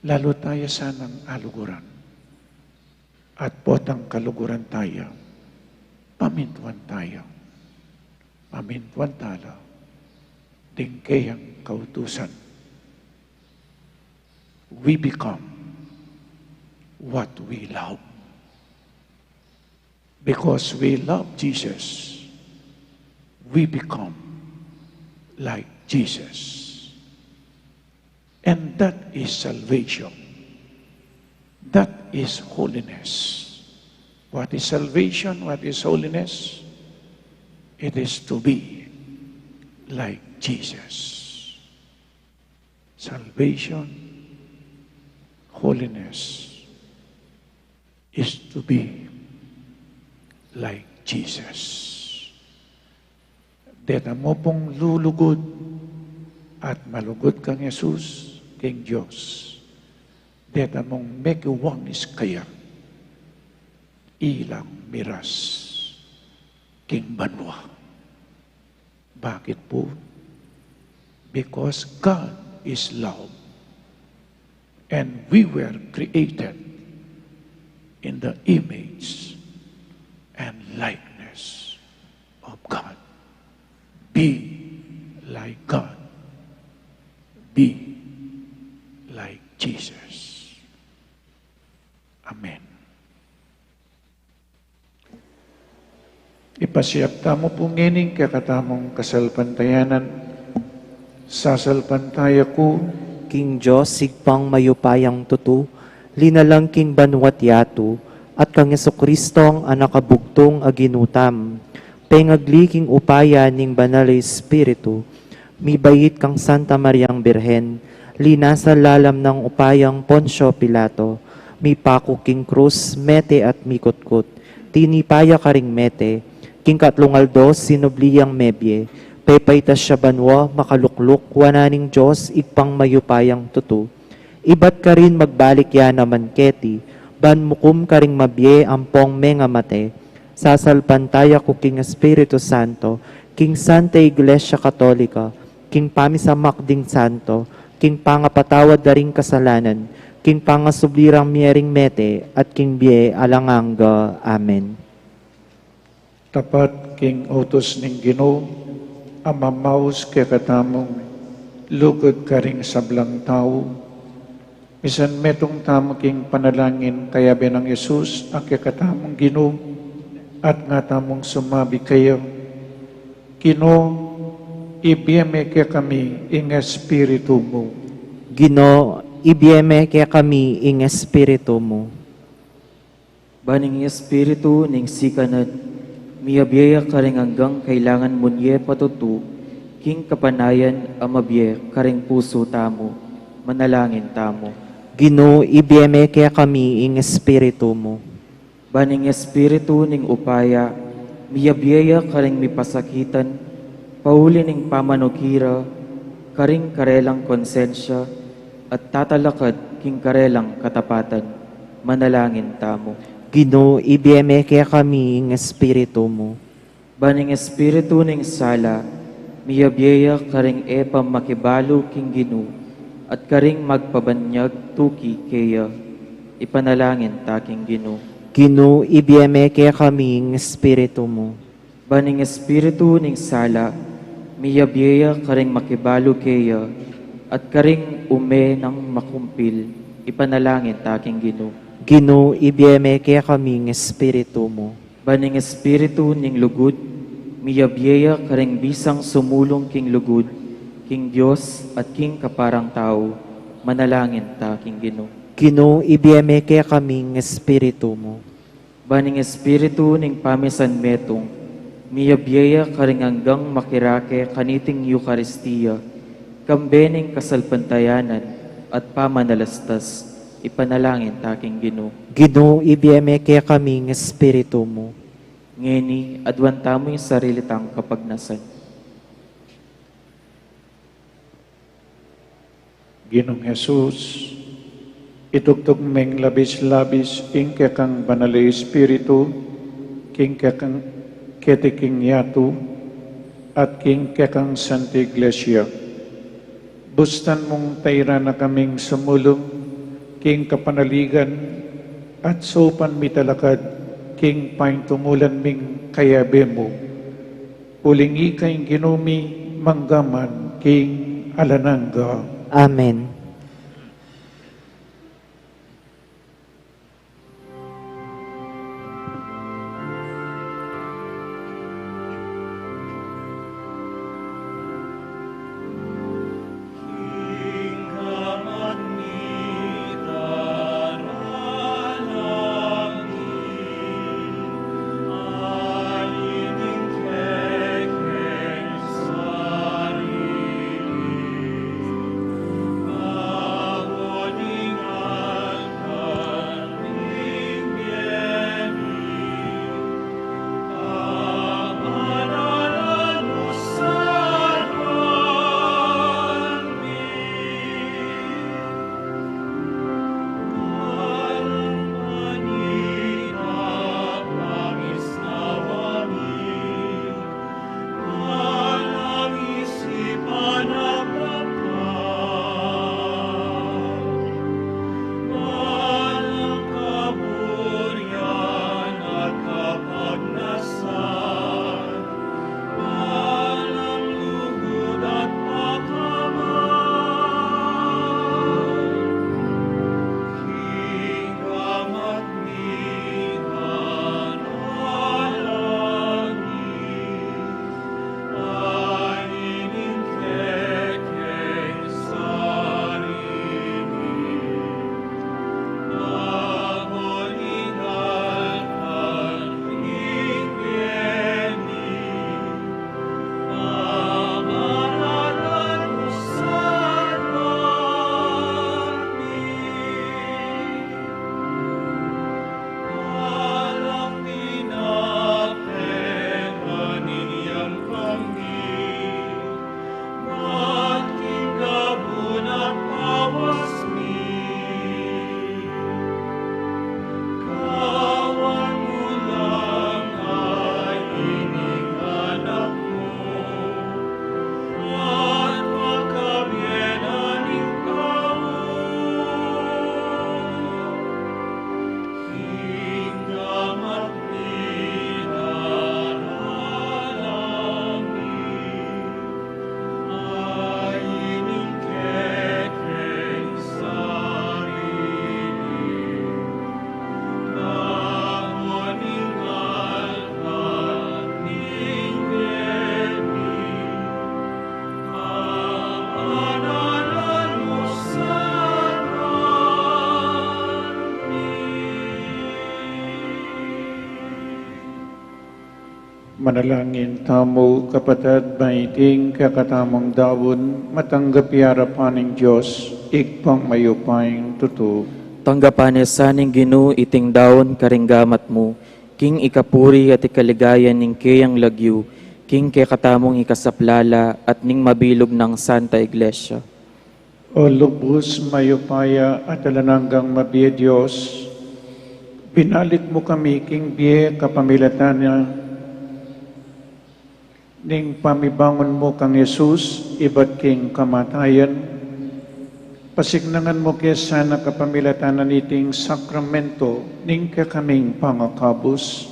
Lalo tayo sanang aluguran. At potang kaluguran tayo, pamintuan tayo. Pamintuan tala, tingkayang kautusan. We become what we love. Because we love Jesus, we become like Jesus. And that is salvation. That is holiness. What is salvation? What is holiness? It is to be like Jesus. Salvation, holiness, is to be like Jesus. Deta mo pong lulugod at malugod kang Jesus, King Diyos. Deta mong mekiwangis kaya ilang miras, King Banwa. Bakit po? Because God is love. And we were created in the image and likeness of God. Be like God. Be like Jesus. Amen. Ipasiyap tamo po ngining kakatamong kasalpantayanan. Sasalpantaya ko, King Diyos, sigpang mayupayang tutu, linalang king banwat yatu, at kang Kristo ang anakabugtong aginutam, pengagliking upaya ning banal Espiritu, mibayit kang Santa Mariang Birhen, linasa lalam ng upayang Poncio Pilato, mipako king krus, mete at mikutkut, tinipaya karing mete, king katlungaldos sinubliyang mebye, pepaytas siya banwa, makalukluk, wananing Diyos, igpang mayupayang tutu. Ibat ka rin magbalik ya naman keti, ban mukum ka ring mabye, ampong menga mate, sasalpantaya ko king Espiritu Santo, king Santa Iglesia Katolika, king pamisamak ding santo, king pangapatawad daring kasalanan, king pangasublirang miering mete, at king bie alanganga. Amen. tapat king utos ning Ginoo, amamaus kay katamong lugod karing sablang tao. Misan metong tamo king panalangin kaya ng Yesus ang katamong Ginoo at nga tamong sumabi kayo. Ginoo, ibiyeme kaya kami ing espiritu mo. Ginoo, ibiyeme kaya kami ing espiritu mo. Baning espiritu ning sikanad, miyabiyaya karing hanggang kailangan munye patutu, king kapanayan amabye karing puso tamo, manalangin tamo. Ginoo, ibiyeme kaya kami ing espiritu mo. Baning Espiritu ning upaya, miyabiyaya karing mipasakitan, pauli ning pamanukira, karing karelang konsensya, at tatalakad king karelang katapatan. Manalangin tamo. Ginoo, ibiyeme kaya kami ng Espiritu mo. Baning Espiritu ning sala, miyabiyaya karing epam makibalo king Ginoo, at karing magpabanyag tuki kaya, ipanalangin taking Ginoo. Ginoo, ibiyeme kaya kami ng Espiritu mo. Baning Espiritu ning sala, miyabiyaya karing makibalo kaya, at karing ume ng makumpil, ipanalangin taking Ginoo. Ginoo, ibiyeme kaya kami ng Espiritu mo. Baning Espiritu ning lugod, miyabiyaya karing bisang sumulong king lugod, king Dios at king kaparang tao, manalangin taking Ginoo. Ginoo, ibiyeme kaya kami ng Espiritu mo. Baning Espiritu ning pamisan metong, miyabiyaya karing hanggang makirake kaniting Eucharistia, kambening kasalpantayanan at pamanalastas, ipanalangin taking Ginoo. Ginoo, ibiyeme kaya kami ng Espiritu mo. Ngeni, adwan tamo yung sarili tang kapagnasan. Ginong Jesus, itugtog meng labis-labis ing kang banal Espiritu, king kang ketiking yatu, at king kang Santa Iglesia. Bustan mong tayra na kaming sumulong, king kapanaligan, at sopan mitalakad, king paing tumulan ming kayabe mo. Ulingi kayong ginumi, manggaman, king alananga. Amen. Manalangin tamo, kapatid, maiting kakatamang dawon, matanggap yarapan ng Diyos, ikpang mayupayang tuto. Tanggapan saning Ginoo iting daon karinggamat mo, king ikapuri at ikaligayan ning kayang lagyu, king kay katamong ikasaplala at ning mabilog ng Santa Iglesia. O lubos, mayupaya at alananggang mabiya Diyos, binalik mo kami king biye kapamilatan niya, ning pamibangon mo kang Yesus, iba't king kamatayan, pasignangan mo kaya sana kapamilatanan iting sakramento, ning kakaming pangakabos,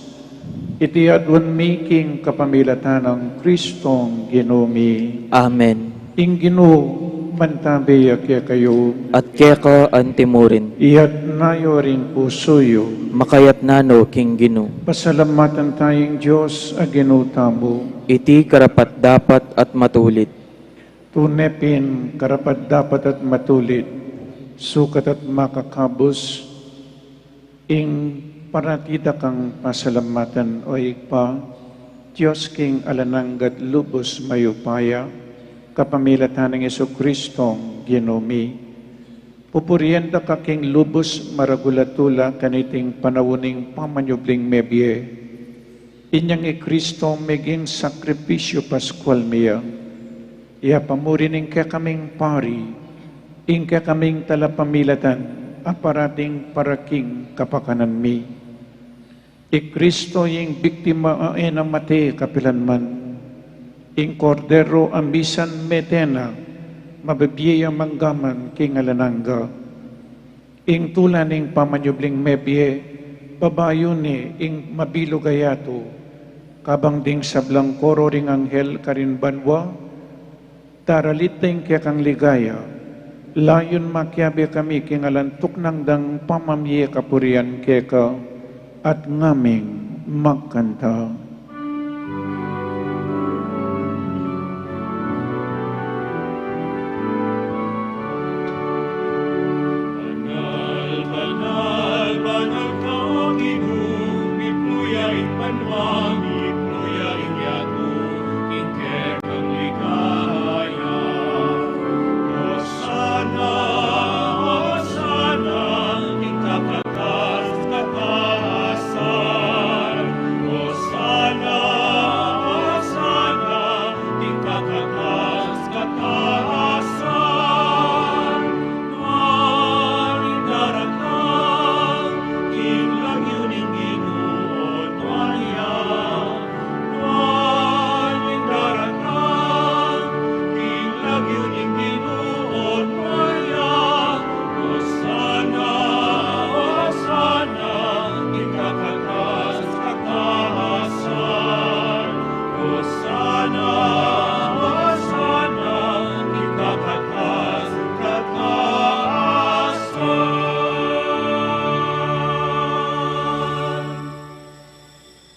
iti adwan mi king kapamilatan ng Kristong Ginumi. Amen. Ing Ginoo, mantabiya kaya kayo, At kaya ka antimurin, iyat nayo ring pusoyo, makayat nano king Ginoo. pasalamatan tayong Diyos a ginutamo, Iti karapat dapat at matulit, tunepin karapat dapat at matulit, sukat at makakabos, ing paratida kang pasalamatan o ikpa, Diyos king alananggat lubos mayupaya, kapamilatan ng Jesucristong Ginumi. Pupurienda ka king lubos maragulatula kaniting panawuning pamanyubling mebye. Inyang Kristo meging sakripisyo paskwal miya. Iya pamurining kaming pari, ing kaming talapamilatan, aparating paraking kapakanan mi. Kristo yung biktima ang mate kapilanman. Ing kordero ambisan metena, mabibiyaya manggaman king alanangga. Ing tulaning pamanyubling mebye, babayo ni ing mabilugayato, kabang ding sablang koro ring anghel karinbanwa, taraliting kaya kang ligaya, layon makyabe kami king alantuk nang dang pamamye kapurian keka, at ngaming magkanta.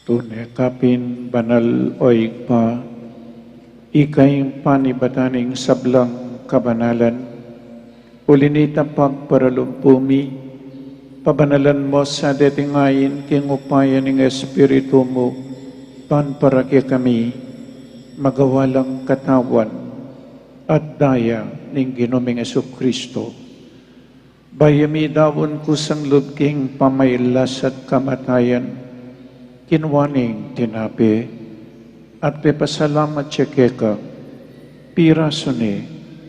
Tunekapin banal oig pa, ikay panibataning sablang kabanalan, ulinita pagparalumpumi, pabanalan mo sa detingayin king upaya ng Espiritu mo, panparaki kami, magawalang katawan, at daya ng Ginoming Jesucristo. Bayami dawon kusang lubking pamaylas at kamatayan, kinwaning tinapi, at pepasalamat siya keka, piraso ni,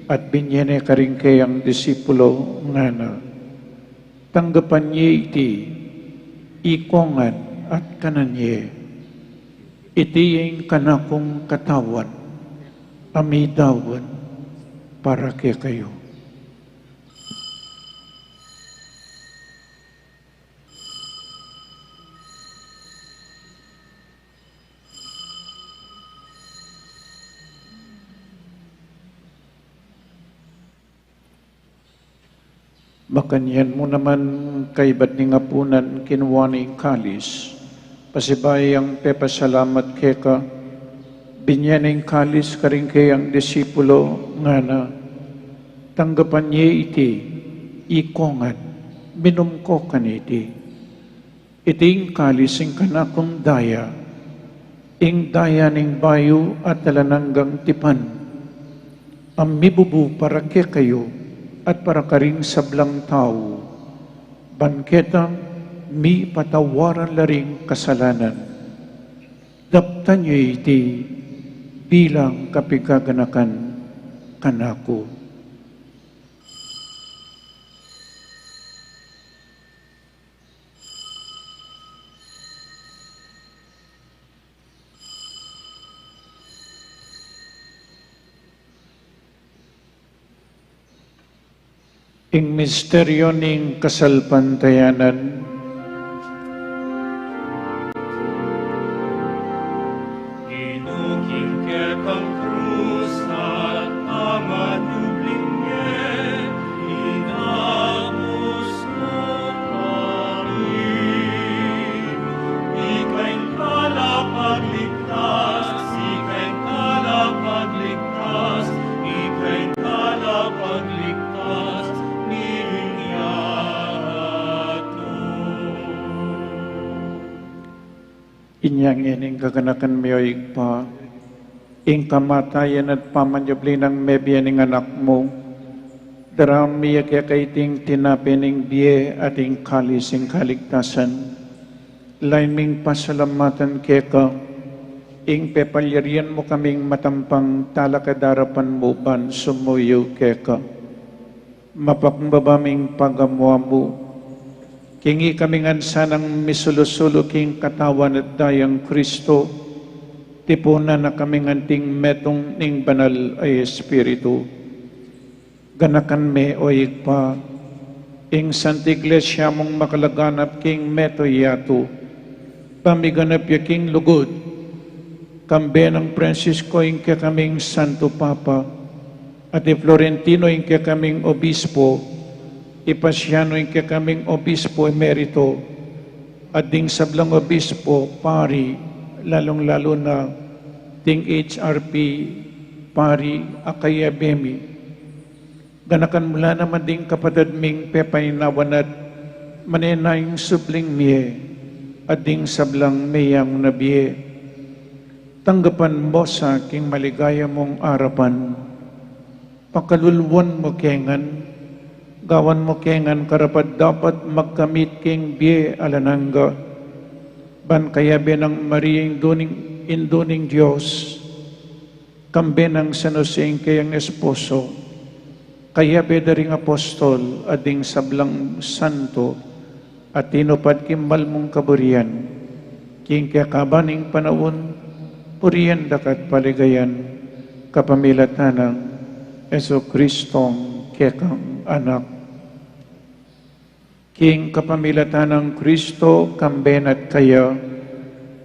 at binyene karing kayang disipulo nga na, tanggapan niya iti, ikongan at kananye, iti yung kanakong katawan, amidawan, para kay kayo. Makanyan mo naman kay ba't ni ngapunan kinuha ni kalis, pasibayang pepasalamat keka, binyaning kalis karing kayang disipulo nga na, tanggapan niya iti, ikongan, minum ko kaniti. Iting kalis ing kanakong daya, ing daya ning bayo at talananggang tipan, ang mibubu para kay kayo, at para karing sablang tao, Bangketang mi patawaran laring kasalanan. Daptan niyo iti bilang kapigaganakan kanako. Ing misteryo ning kasalpantayanan, Inuking kekang krus at amanubling niya, inamus mo kami. Ika'y kalapagligtas, ika'y kalapagligtas, ika'y kalapagligtas, inyang ining kaganakan miyoig pa, ing kamatayan at pamanyabli ng mebya ning anak mo, darami kaiting tinapining biye at ing kalising kaligtasan, laiming pasalamatan keka, ing pepalyarian mo kaming matampang talakadarapan mo ban sumuyo keka, mapakbabaming pagamwa mo, kingi kaming ansanang misulusulo king katawan at dayang Kristo, tipuna na kaming anting metong ning banal ay Espiritu. Ganakan me o igpa, ing Santa Iglesia mong makalaganap king meto yato, pamiganap ya king lugod, kambe ng Francisco ing kaya kaming Santo Papa, at Florentino ing kaya kaming Obispo, Ipasiano ing kaya kaming Obispo Emerito, at ding sablang Obispo, Pari, lalong-lalo na ding HRP, Pari, Akaya Bemi. Ganakan mula naman ding kapatid ming pepay nawanat, manenayong subling miye, at ding sablang meyang nabiye. Tanggapan mo sa aking maligaya mong arapan, pakalulwan mo kengan, gawan mo kengan karapat dapat magkamit king biye alanangga, ban kaya benang Mariang induning Diyos, kambe ng San Jose kayang esposo, kaya bedaring apostol, ading sablang santo, at tinupad kimbal mong kaburian, king kaya kabaning panahon, puriyan dakat paligayan, kapamilatanang Yesu Kristong kekang anak. King kapamilatan ng Kristo, kamben at kaya,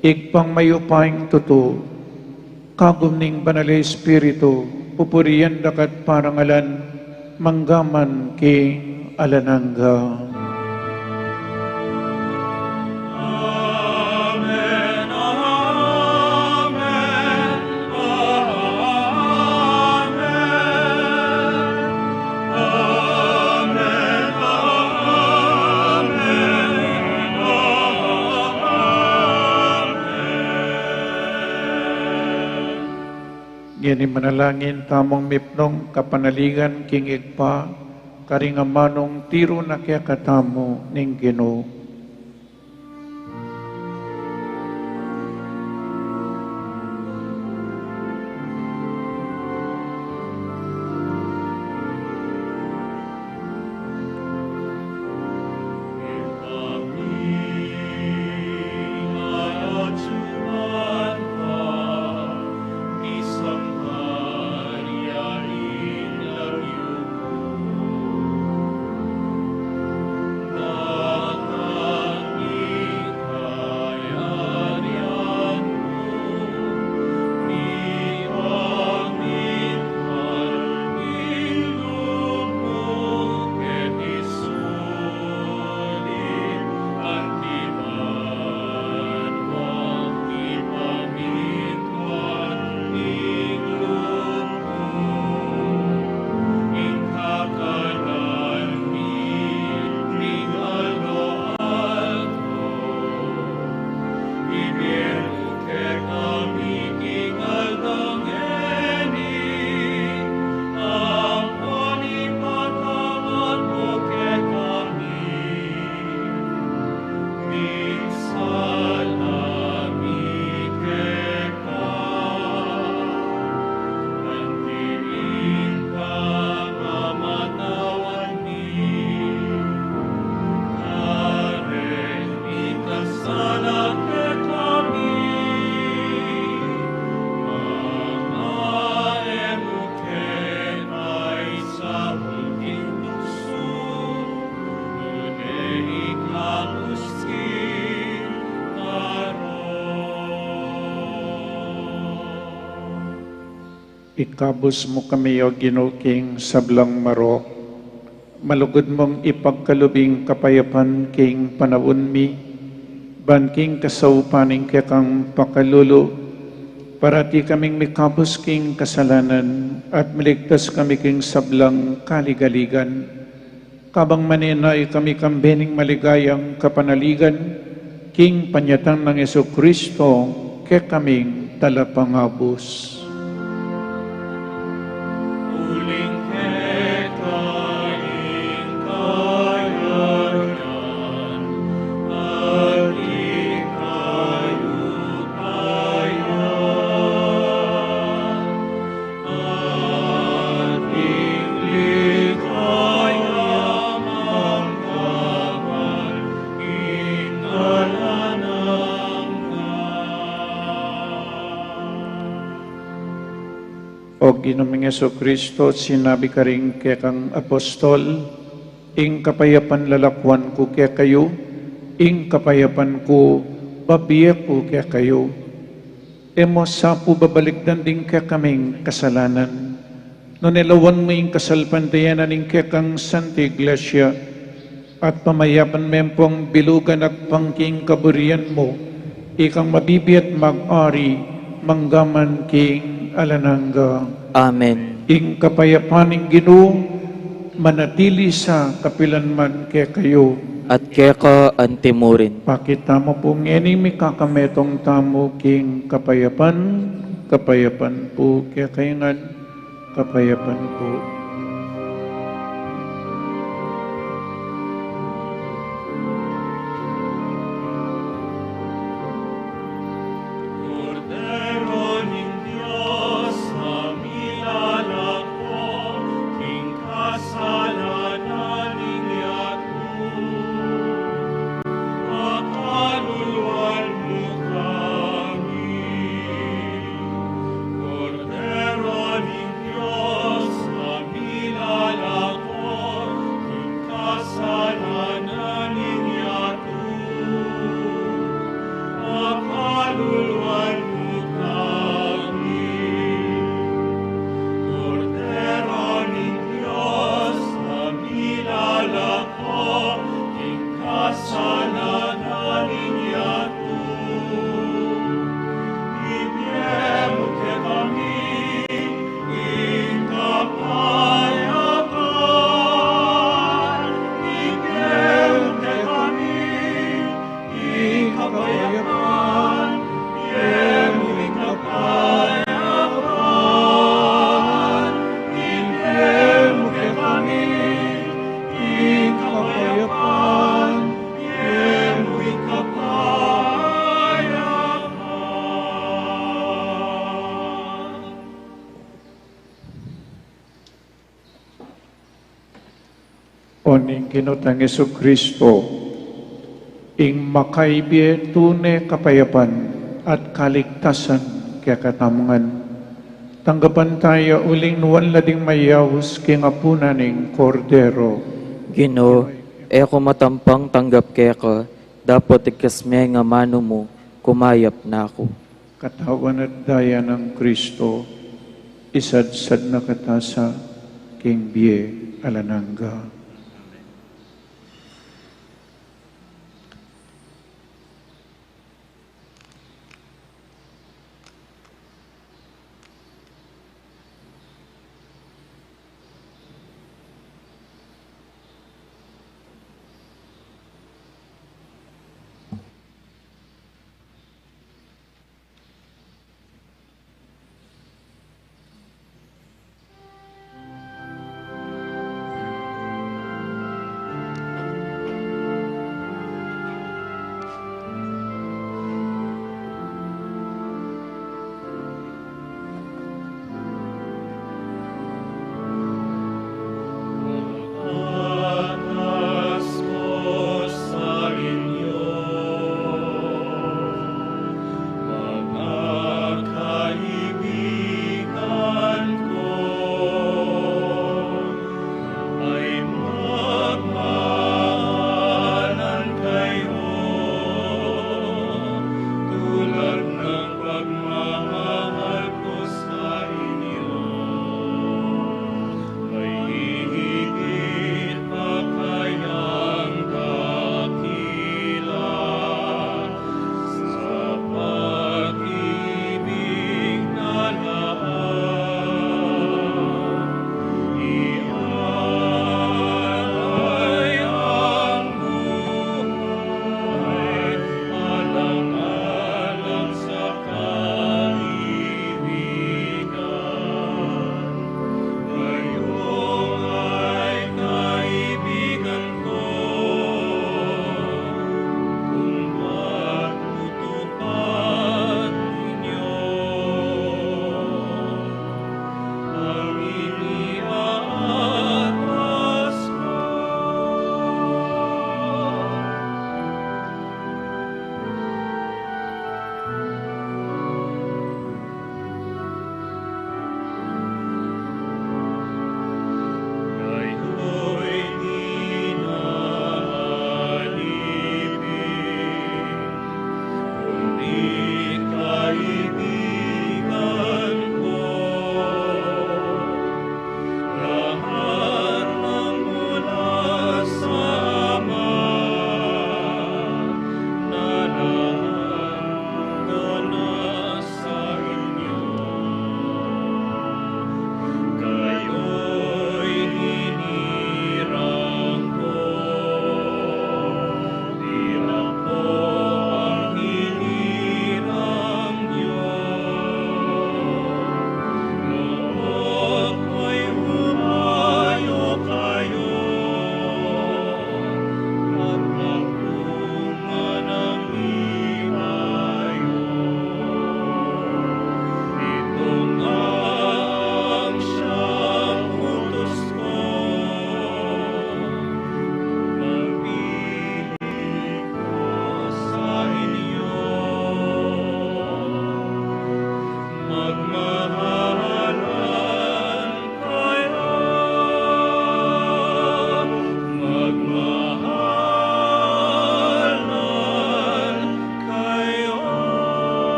igpang mayupaing tuto, kagumning banal Espiritu, pupuriyan dakat parangalan, manggaman king alanangga. Amen, amen, amen, Ngini manalangin tamong mipnong kapanaligan king igpa, karingamanong tiro na kaya katamo ning Ginoo. Amen. Ikabos mo kami o ginuking sablang maro. Malugod mong ipagkalubing kapayapan king panawon mi. Banking kasaupaning kekang pakalulu. Para ti kaming mikabos king kasalanan at miligtas kami king sablang kaligaligan. Kabang maninay kami kambening maligayang kapanaligan, king panyatang ng Kristo ke kaming talapangabos. Uling kekaing kayayan, at ikayupayan, at ikligaya mangkaban, inalanang O Ginoong Kristo, sinabi ka rin kaya kang apostol, ing kapayapan lalakwan ko kaya kayo, ing kapayapan ko babiyak ko kaya kayo. Emo sa po babalikdan din kaya kaming kasalanan. No nilawan mo yung kasalpandayanan ing kaya kang Santa Iglesia, at pamayapan mempong bilugan at pangking kaburian mo, ikang mabibiyat mag-ari, manggaman king alanangga. Amen. Ing kapayapaning Ginoo, manatili sa kapilanman kaya kayo. At keka antimurin. Pakita mo po ngeni mi kakametong tamo king kapayapan, kapayapan po kaya kayangan, kapayapan po. Cordero ning Diyos na milalako, king kasalanan ning yaku. Makaluluan mo kami. Cordero ning Diyos na milalako, king kasalanan ning yaku. Makaluluan mo kami. Cordero ning Diyos na milalako, king kasalanan ning yaku. Ibiyemo ke kami, ing kapayapan. Ibiyemo ke kami, ing kapayapan. Ibiyemo ing kapayapan. Ibiyemo ke kami, ing kapayapan. Ibiyemo ing kapayapan. Oning kinutang Kristo, ing makaibye tune kapayapan at kaligtasan kaya katamangan. Tanggapan tayo uling nuwan lading mayawus king apunan ning kordero. Ginoo, eko matampang tanggap keka, dapat ikasme nga mano mo, kumayap na ako. Katawan at daya ng Kristo, isadsad na katasa king biye alanangga.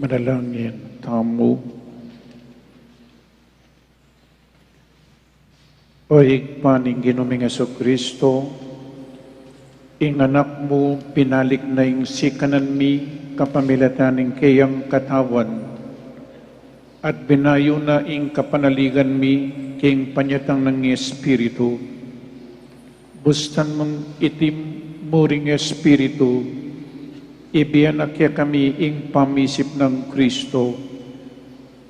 Manalangin tamo. O higpaning Ginoong Kristo, ing anak mo pinalik na ing sikanan mi kapamilataning kayang katawan, at binayo na ing kapanaligan mi king panyatang ng Espiritu. Bustan mong itim muring Espiritu, ibiyan akya kami ing pamisip ng Kristo,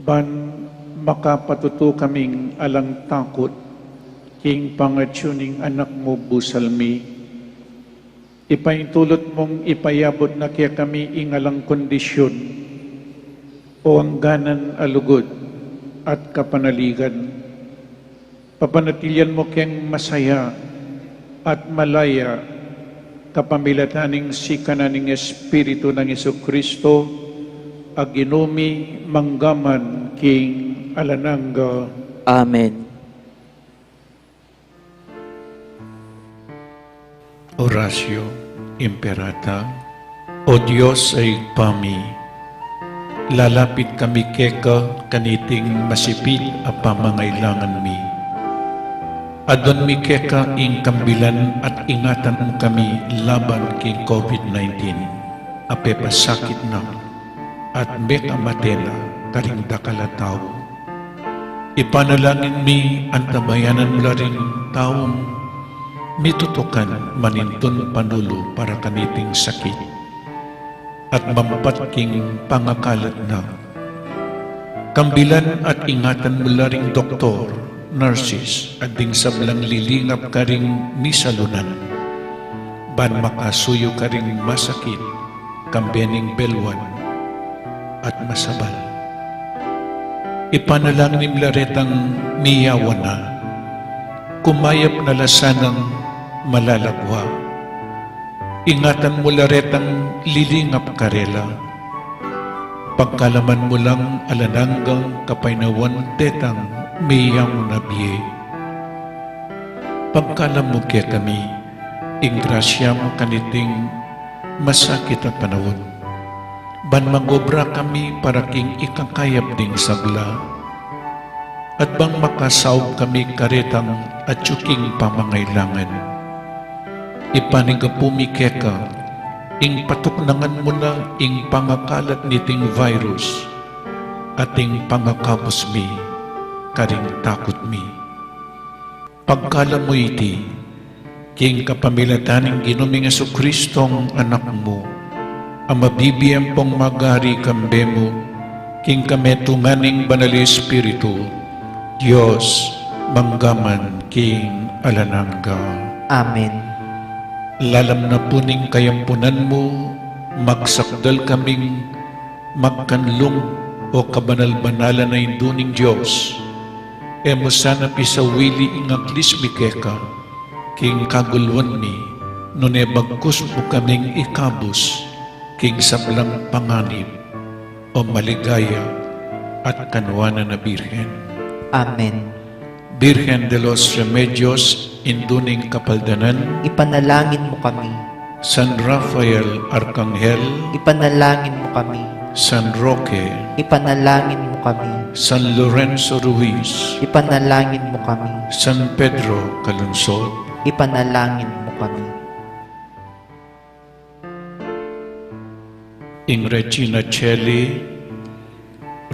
ban makapatuto kaming alang takot, king pangatsuning anak mo busalmi. Ipaintulot mong ipayabot na kaya kami ingalang kondisyon o hangganan alugod at kapanaligan. Papanatilyan mo keng masaya at malaya kapamilataning sikananing Espiritu ng Jesucristo ag inumi manggaman king alananga. Amen. Orasyo Imperata. O Diyos ay pami, lalapit kami keka kaniting masipil a pamangailangan mi. Adon mi keka ing kambilan at ingatan mo kami laban king COVID-19. Ape pasakit na at meka matela karingda kalataw. Ipanalangin mi ang tabayanan mula rin taong mitutukan manintun panulo para kaniting sakit at mampatking pangakalat na. Kambilan at ingatan mula ring doktor, nurses, at ding sablang lilingap ka ring misalunan. Ban makasuyo ka ring masakit, kambening belwan at masabal. Ipanalangin mula retang miyawan na, kumayap na lasanang malalagwa. Ingatan mo laretang lilingap karela. Pagkalaman mo lang alananggang kapainawan tetang miyang nabiye. Pagkalam mo kaya kami, ingrasya mo kaniting masakit at panahon. Ban magobra kami para king ikakayap ding sabla. At bang makasaog kami karetang at tsuking pamangailangan. Ipanigapumi keka, ing patuknangan mo na ing pangakalat niting virus, ating pangakabos mi, karing takot mi. Pagkala mo iti, king kapamilataning Ginoong Jesucristong anak mo, ang mabibiyang pong magari kambe mo, king kametunganing banal Espiritu, Diyos, manggaman king alanangga. Amen. Lalam na puning kayampunan mo, magsakdal kaming magkanlong o kabanal-banalan na induning Diyos. Emo sana pisawili ingaglis mi keka, king kagulwan mi, nune bagkus mo kaming ikabos, king sablang panganib o maligaya at kanwana na Birhen. Amen. Birhen de los Remedios, induning kapaldanan, Ipanalangin mo kami. San Rafael Arcangel, Ipanalangin mo kami. San Roque, Ipanalangin mo kami. San Lorenzo Ruiz, Ipanalangin mo kami. San Pedro Calunsod, Ipanalangin mo kami. ing Regina Celli,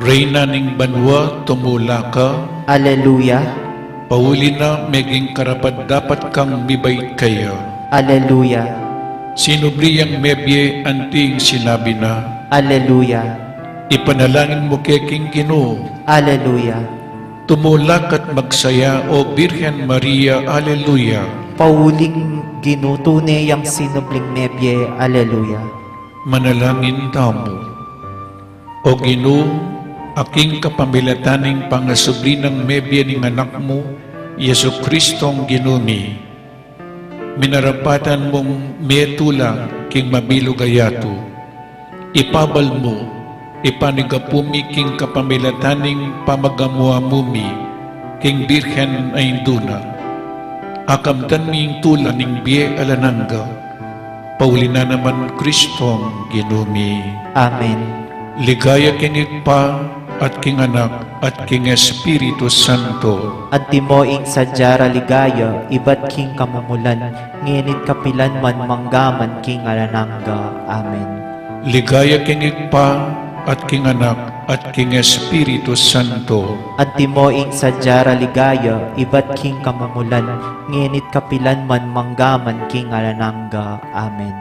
Reyna ning banwa tumula ka, Alleluia. pauli na meging karapat dapat kang mibait kayo. Alleluia. Sinubliyang mebye anting sinabi na, Alleluia. ipanalangin mo keking Ginoo, Alleluia. tumulak at magsaya o Birhen Maria, Alleluia. Pauling ginutune yang sinubling nebye. Alleluia. Manalangin tamo. O Ginoo, aking kapamilataning pangasubli ng mebye ng anak mo, Yesu Kristong ginumi. Minarapatan mong metula king mabilugayato. Ipabal mo, ipanigapumi king kapamilataning pamagamuamumi, king Birhen ay induna. Akamtan ming tula ning biye alanangga, pauli na naman Kristong ginumi. Amen. Ligaya king Igpa at king Anak at king Espiritu Santo. At timoing sadyara ligaya, iba't king kamumulan, nginit kapilan man manggaman king alanangga. Amen. Ligaya king Igpa at king Anak at king Espiritu Santo. At timoing sadyara ligaya, iba't king kamumulan, nginit kapilan man manggaman king alanangga. Amen.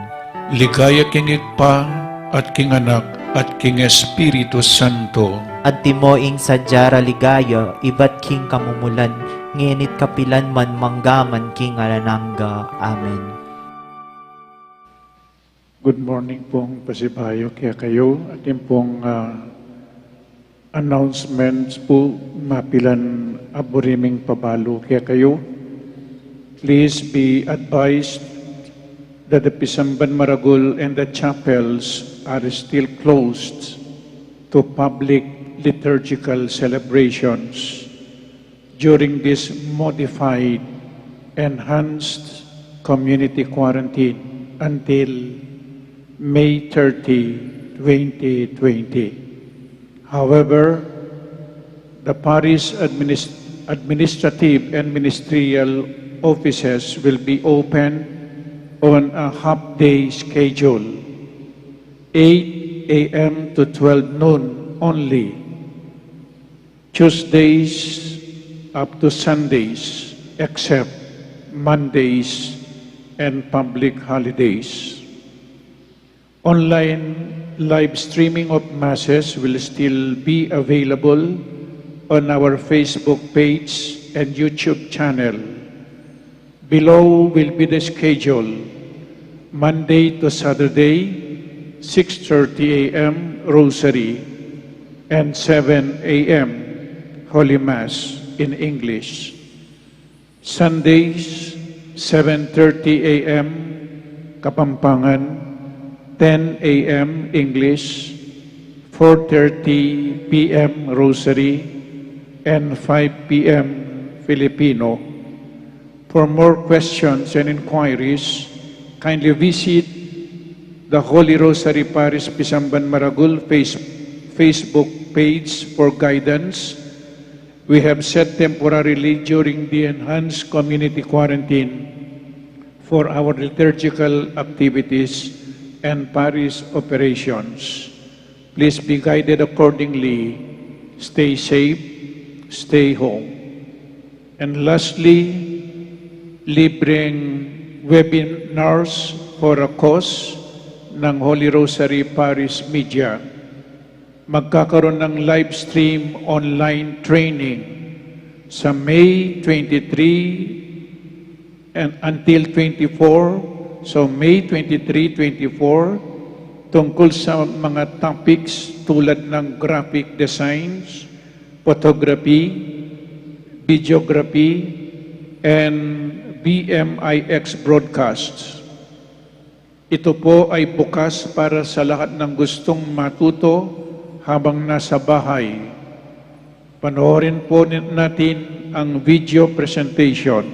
Ligaya king Igpa at king Anak at king Espiritu Santo. At timoing sadyara ligaya, iba't king kamumulan, nginit kapilan man manggaman king alanangga. Amen. Good morning pong pasibayo kaya kayo. At yung pong announcements po mapilan aburiming pabalo kaya kayo. Please be advised that the Pisamban Maragul and the chapels are still closed to public liturgical celebrations during this modified, enhanced community quarantine until May 30, 2020. However, the parish administrative and ministerial offices will be open on a half-day schedule, 8 a.m. to 12 noon only, Tuesdays up to Sundays, except Mondays and public holidays. Online live streaming of masses will still be available on our Facebook page and YouTube channel. Below will be the schedule. Monday to Saturday, 6:30 a.m. Rosary and 7 a.m. Holy Mass in English. Sundays, 7:30 a.m. Kapampangan, 10 a.m. English, 4:30 p.m. Rosary, and 5 p.m. Filipino. For more questions and inquiries, kindly visit the Holy Rosary Parish Pisamban Maragul Facebook page for guidance. We have set temporarily during the enhanced community quarantine for our liturgical activities and parish operations. Please be guided accordingly. Stay safe, stay home. And lastly, libreng webinars for a cause ng Holy Rosary Parish Media. Magkakaroon ng live stream online training sa May 23 and until 24. So May 23, 24 tungkol sa mga topics tulad ng graphic designs, photography, videography, and BMIX broadcasts. Ito po ay bukas para sa lahat ng gustong matuto habang nasa bahay. Panoorin po natin ang video presentation.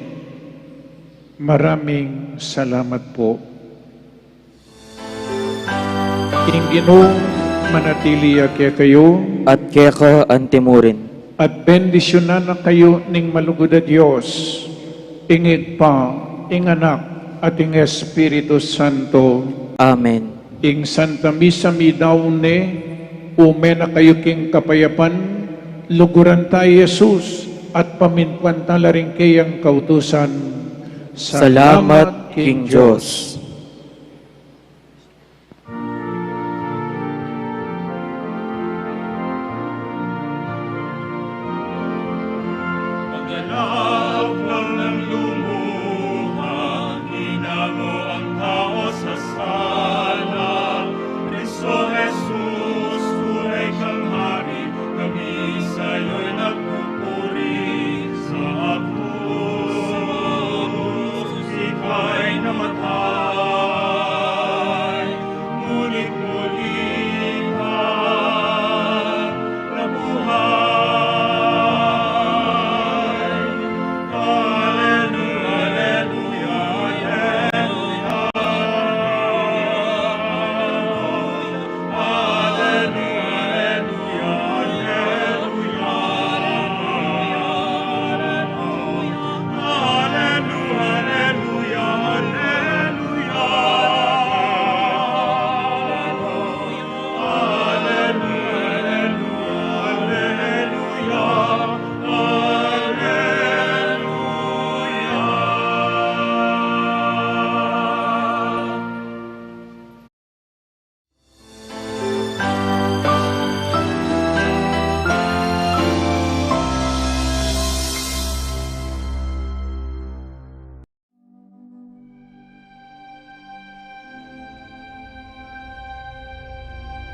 Maraming salamat po. Ingino manatili kaya kayo At kaya ka antimurin. at bendisyonan na kayo ning malugod na Diyos, ingit pa, ing Anak, at ing Espiritu Santo. Amen. Ing Santa Misa mi daune, umena kayo king kapayapan, luguran tayo Jesus, at paminpan talaring kayang kautusan. Salamat, King Diyos. Pagganap ng lumuhan, inago ang tao sa sala. Kristo Jesus, tunay kang hari, kami sa'yo'y nagpupuri sa krus. Ika'y namatay, ngunit muli ka nabuhay.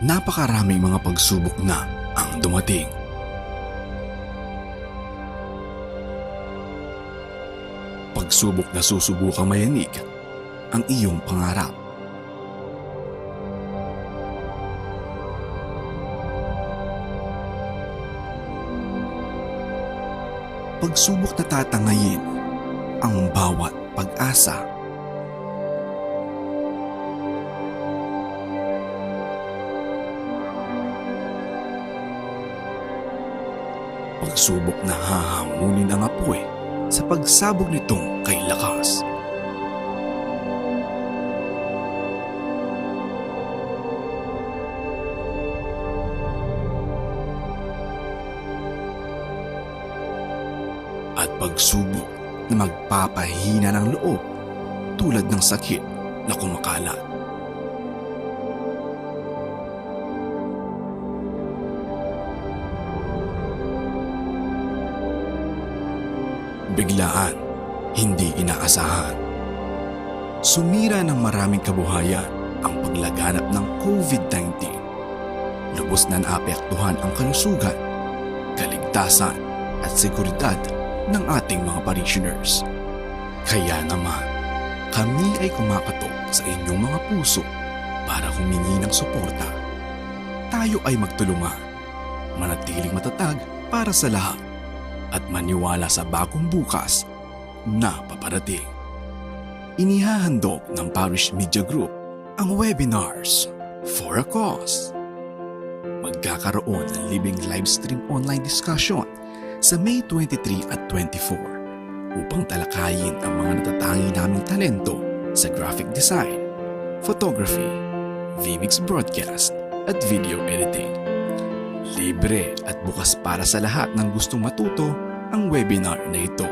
napakaraming mga pagsubok na ang dumating. Pagsubok na susubukang mayanig ang iyong pangarap. Pagsubok na tatangayin ang bawat pag-asa. Pagsubok na hahamunin ang apoy sa pagsabog nitong kay lakas. At pagsubok na magpapahina ng loob tulad ng sakit na kumakalat. Biglaan, hindi inaasahan. Sumira ng maraming kabuhayan ang paglaganap ng COVID-19. Lubos na naapektuhan ang kalusugan, kaligtasan at seguridad ng ating mga parishioners. Kaya naman, kami ay kumakatok sa inyong mga puso para humingi ng suporta. Tayo ay magtulungan, manatiling matatag para sa lahat at maniwala sa bagong bukas na paparating. Inihahandog ng Parish Media Group ang webinars For a Cause. Magkakaroon ng libreng live stream online discussion sa May 23 at 24 upang talakayin ang mga natatangi naming talento sa graphic design, photography, vMix broadcast at video editing. Libre at bukas para sa lahat ng gustong matuto ang webinar na ito.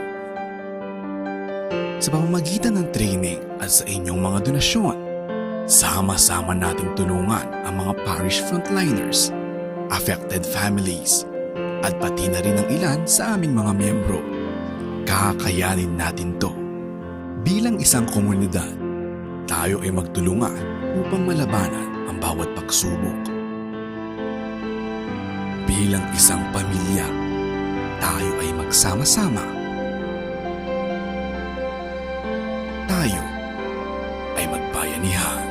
Sa pamamagitan ng training at sa inyong mga donasyon, sama-sama nating tulungan ang mga parish frontliners, affected families, at pati na rin ang ilan sa aming mga miyembro. Kakayanin natin to. Bilang isang komunidad, tayo ay magtulungan upang malabanan ang bawat pagsubok. Bilang isang pamilya, tayo ay magsama-sama. Tayo ay magbayanihan.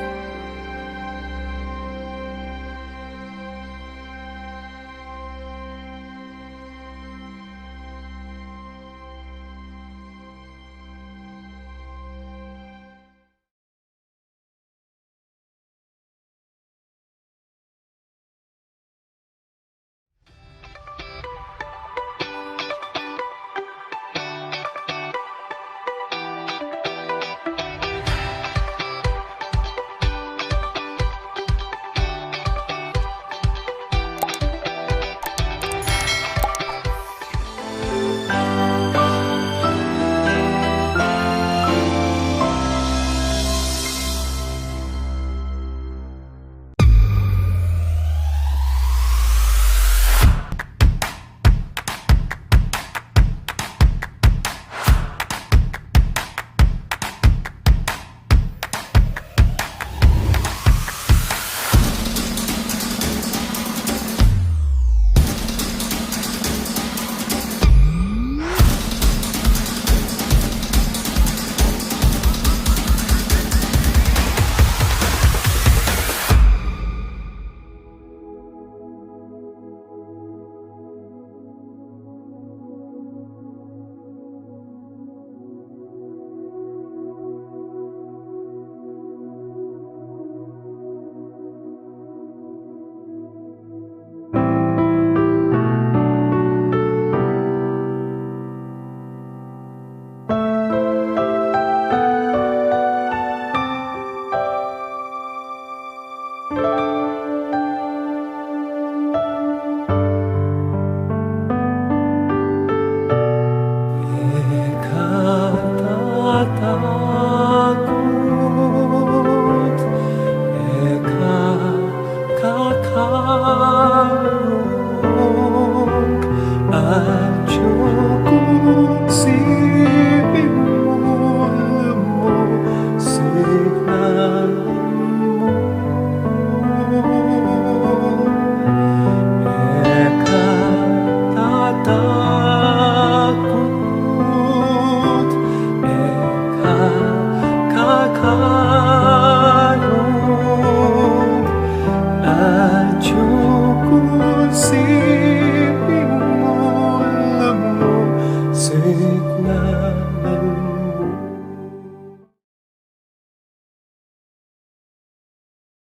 Musik na